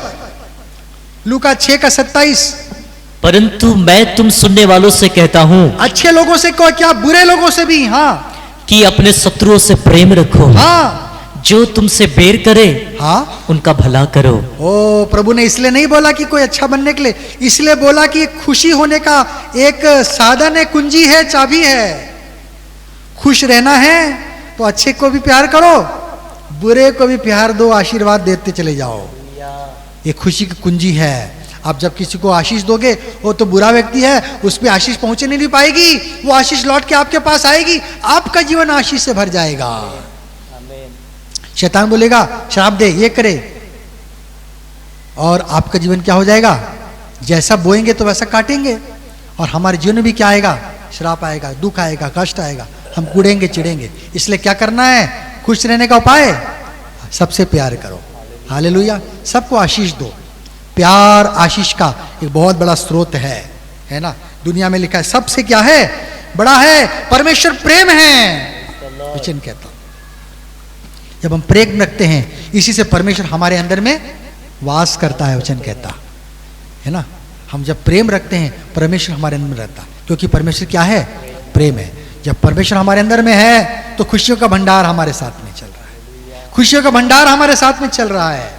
लूका 6 का 27। परंतु मैं तुम सुनने वालों से कहता हूँ, अच्छे लोगों से को क्या, बुरे लोगों से भी, हाँ, कि अपने शत्रुओं से प्रेम रखो, हाँ, जो तुमसे बैर करे, हाँ, उनका भला करो। ओ प्रभु ने इसलिए नहीं बोला कि कोई अच्छा बनने के लिए, इसलिए बोला कि खुशी होने का एक साधन है, कुंजी है, चाबी है। खुश रहना है तो अच्छे को भी प्यार करो, बुरे को भी प्यार दो, आशीर्वाद देते चले जाओ। ये खुशी की कुंजी है। आप जब किसी को आशीष दोगे, वो तो बुरा व्यक्ति है, उस पर आशीष पहुंचने नहीं पाएगी, वो आशीष लौट के आपके पास आएगी, आपका जीवन आशीष से भर जाएगा। शैतान बोलेगा श्राप दे, ये करे, और आपका जीवन क्या हो जाएगा, जैसा बोएंगे तो वैसा काटेंगे। और हमारे जीवन में भी क्या आएगा, श्राप आएगा, दुख आएगा, कष्ट आएगा, हम कूड़ेंगे चिड़ेंगे। इसलिए क्या करना है, खुश रहने का उपाय, सबसे प्यार करो। हालेलुया। सबको आशीष दो। प्यार आशीष का एक बहुत बड़ा स्रोत है ना। दुनिया में लिखा है सबसे क्या है, बड़ा है, परमेश्वर प्रेम है, वचन कहता। जब हम प्रेम रखते हैं, इसी से परमेश्वर हमारे अंदर में वास करता है, वचन कहता है ना। हम जब प्रेम रखते हैं, परमेश्वर हमारे अंदर में रहता, क्योंकि परमेश्वर क्या है, प्रेम है। जब परमेश्वर हमारे अंदर में है तो खुशियों का भंडार हमारे साथ में चल रहा है, खुशियों का भंडार हमारे साथ में चल रहा है।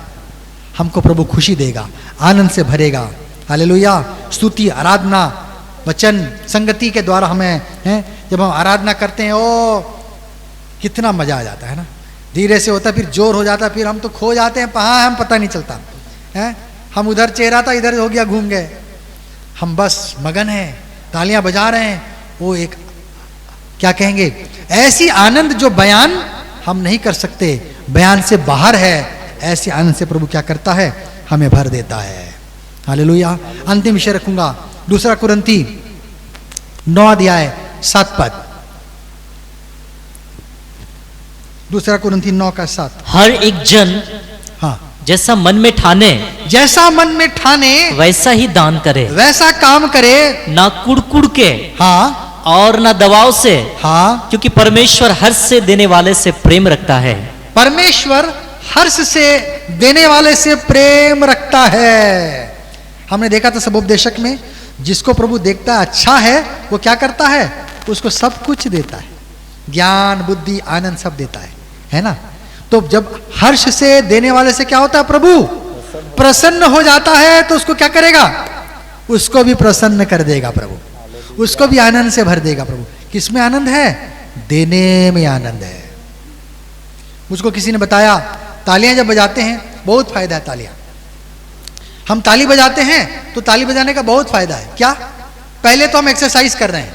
हमको प्रभु खुशी देगा, आनंद से भरेगा। हालेलुया। स्तुति, आराधना, वचन, संगति के द्वारा हमें है, जब हम आराधना करते हैं, ओ कितना मजा आ जाता है ना। धीरे से होता, फिर जोर हो जाता, फिर हम तो खो जाते हैं, कहाँ हम पता नहीं चलता है। हम उधर चेहरा था, इधर हो गया, घूम गए। हम बस मगन हैं, तालियां बजा रहे हैं। वो एक क्या कहेंगे, ऐसी आनंद जो बयान हम नहीं कर सकते, बयान से बाहर है, ऐसे आनंद से प्रभु क्या करता है, हमें भर देता है। हालेलुया। अंतिम विषय रखूंगा, 2 कुरिन्थी 9 अध्याय 7 पद। 2 कुरिन्थी 9 का 7। हर एक जन हाँ, जैसा मन में ठाने जैसा मन में ठाने वैसा ही दान करे, वैसा काम करे। ना कुड़कुड़ के हाँ और ना दबाव से, हाँ, क्योंकि परमेश्वर हर्ष से देने वाले से प्रेम रखता है। परमेश्वर हर्ष से देने वाले से प्रेम रखता है। हमने देखा था सबोपदेशक में, जिसको प्रभु देखता है अच्छा है, वो क्या करता है, उसको सब कुछ देता है, ज्ञान बुद्धि आनंद सब देता है ना। तो जब हर्ष से देने वाले से क्या होता है, प्रभु प्रसन्न हो जाता है, तो उसको क्या करेगा, उसको भी प्रसन्न कर देगा प्रभु, उसको भी आनंद से भर देगा प्रभु। किसमें आनंद है, देने में आनंद है। मुझको किसी ने बताया, तालियां जब बजाते हैं बहुत फायदा है। तालियां हम ताली बजाते हैं तो ताली बजाने का बहुत फायदा है। क्या, पहले तो हम एक्सरसाइज कर रहे हैं,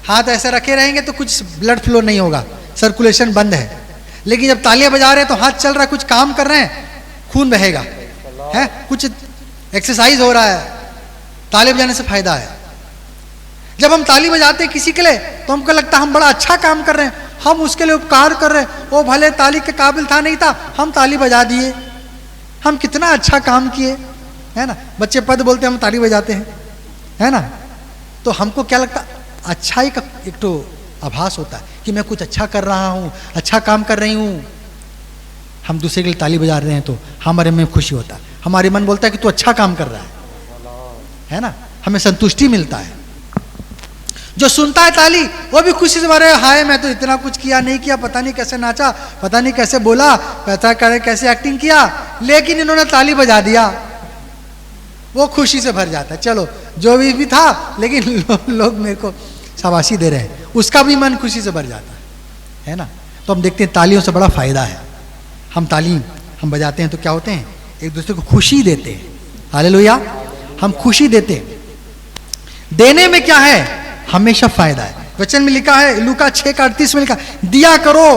हाथ ऐसे रखे रहेंगे तो कुछ ब्लड फ्लो नहीं होगा, सर्कुलेशन बंद है। लेकिन जब तालियां बजा रहे हैं तो हाथ चल रहा है, कुछ काम कर रहे हैं, खून बहेगा, है कुछ एक्सरसाइज हो रहा है, ताली बजाने से फायदा है। जब हम ताली बजाते हैं किसी के लिए तो हमको लगता है हम बड़ा अच्छा काम कर रहे हैं, हम उसके लिए उपकार कर रहे हैं, वो भले ताली के काबिल था नहीं था, हम ताली बजा दिए, हम कितना अच्छा काम किए, है ना। बच्चे पद बोलते हैं, हम ताली बजाते हैं, है ना। तो हमको क्या लगता, अच्छाई का एक तो आभास होता है कि मैं कुछ अच्छा कर रहा हूँ, अच्छा काम कर रही हूँ। हम दूसरे के लिए ताली बजा रहे हैं तो हमारे में खुशी होता है, हमारे मन बोलता है कि तू अच्छा काम कर रहा है ना, हमें संतुष्टि मिलता है। जो सुनता है ताली वो भी खुशी से भरे, हाय मैं तो इतना कुछ किया नहीं किया, पता नहीं कैसे नाचा, पता नहीं कैसे बोला, पता करे कैसे एक्टिंग किया, लेकिन इन्होंने ताली बजा दिया, वो खुशी से भर जाता है। चलो जो भी था, लेकिन लोग मेरे को शाबाशी दे रहे हैं, उसका भी मन खुशी से भर जाता है ना। तो हम देखते हैं तालियों से बड़ा फायदा है। हम ताली हम बजाते हैं तो क्या होते हैं, एक दूसरे को खुशी देते हैं। हालेलुया, हम खुशी देते हैं। देने में क्या है, हमेशा फायदा है। वचन में लिखा है, लूका 6:38 में लिखा, दिया करो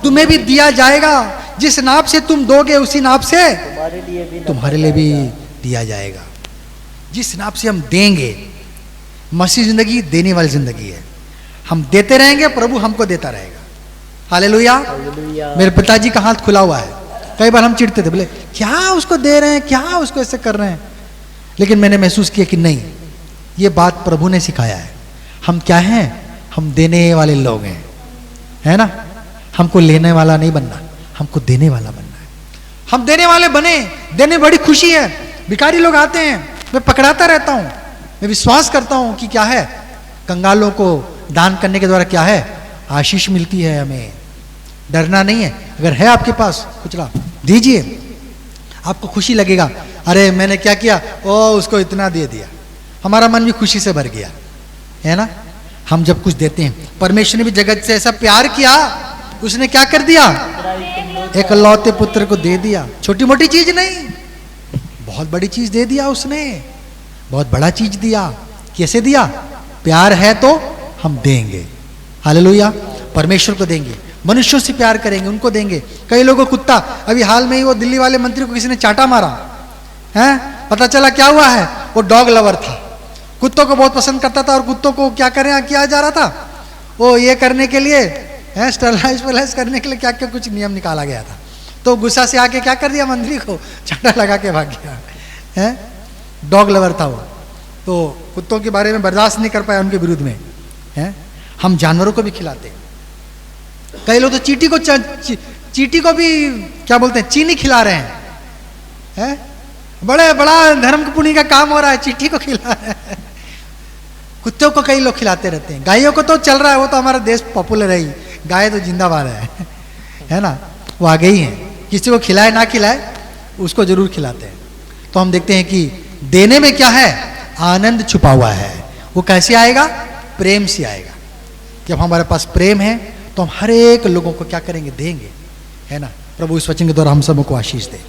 तुम्हें भी दिया जाएगा, जिस नाप से तुम दोगे उसी नाप से तुम्हारे लिए भी दिया जाएगा। जिस नाप से हम देंगे, मसीह जिंदगी देने वाली जिंदगी है। हम देते रहेंगे, प्रभु हमको देता रहेगा। हालेलुया। मेरे पिताजी का हाथ खुला हुआ है, कई बार हम चिढ़ते थे, बोले क्या उसको दे रहे हैं, क्या उसको ऐसे कर रहे हैं, लेकिन मैंने महसूस किया कि नहीं, ये बात प्रभु ने सिखाया है। हम क्या हैं, हम देने वाले लोग हैं, है ना। हमको लेने वाला नहीं बनना, हमको देने वाला बनना है। हम देने वाले बने, देने बड़ी खुशी है। भिखारी लोग आते हैं, मैं पकड़ाता रहता हूं, मैं विश्वास करता हूं कि क्या है, कंगालों को दान करने के द्वारा क्या है, आशीष मिलती है। हमें डरना नहीं है, अगर है आपके पास कुछ दीजिए, आपको खुशी लगेगा, अरे मैंने क्या किया, ओ उसको इतना दे दिया, हमारा मन भी खुशी से भर गया, है ना। हम जब कुछ देते हैं, परमेश्वर ने भी जगत से ऐसा प्यार किया, उसने क्या कर दिया, एकलौते पुत्र को दे दिया। छोटी मोटी चीज नहीं, बहुत बड़ी चीज दे दिया उसने, बहुत बड़ा चीज दिया। कैसे दिया, प्यार है तो हम देंगे। हालेलुया, परमेश्वर को देंगे, मनुष्यों से प्यार करेंगे, उनको देंगे। कई लोगों को कुत्ता, अभी हाल में ही वो दिल्ली वाले मंत्री को किसी ने चाटा मारा है, पता चला क्या हुआ है, वो डॉग लवर था, कुत्तों को बहुत पसंद करता था, और कुत्तों को क्या किया जा रहा था, वो ये करने के लिए, स्टरलाइज करने के लिए क्या क्या कुछ नियम निकाला गया था। तो गुस्सा से आके क्या कर दिया, मंत्री को चाटा लगा के भाग गया है। डॉग लवर था वो, तो कुत्तों के बारे में बर्दाश्त नहीं कर पाया उनके विरुद्ध में है। हम जानवरों को भी खिलाते हैं, कई लोग तो चींटी को भी क्या बोलते हैं, चीनी खिला रहे हैं। बड़ा धर्म पुण्य का काम हो रहा है, चींटी को खिला रहे हैं। कुत्तों को कई लोग खिलाते रहते हैं, गायों को तो चल रहा है, वो तो हमारा देश पॉपुलर है ही, गाय तो जिंदाबाद है ना, वो आगे ही है। किसी को खिलाए ना खिलाए, उसको जरूर खिलाते हैं। तो हम देखते हैं कि देने में क्या है, आनंद छुपा हुआ है। वो कैसे आएगा, प्रेम से आएगा। जब हमारे पास प्रेम है तो हम हर एक लोगों को क्या करेंगे, देंगे, है ना। प्रभु इस वचन के द्वारा हम सबको आशीष दे।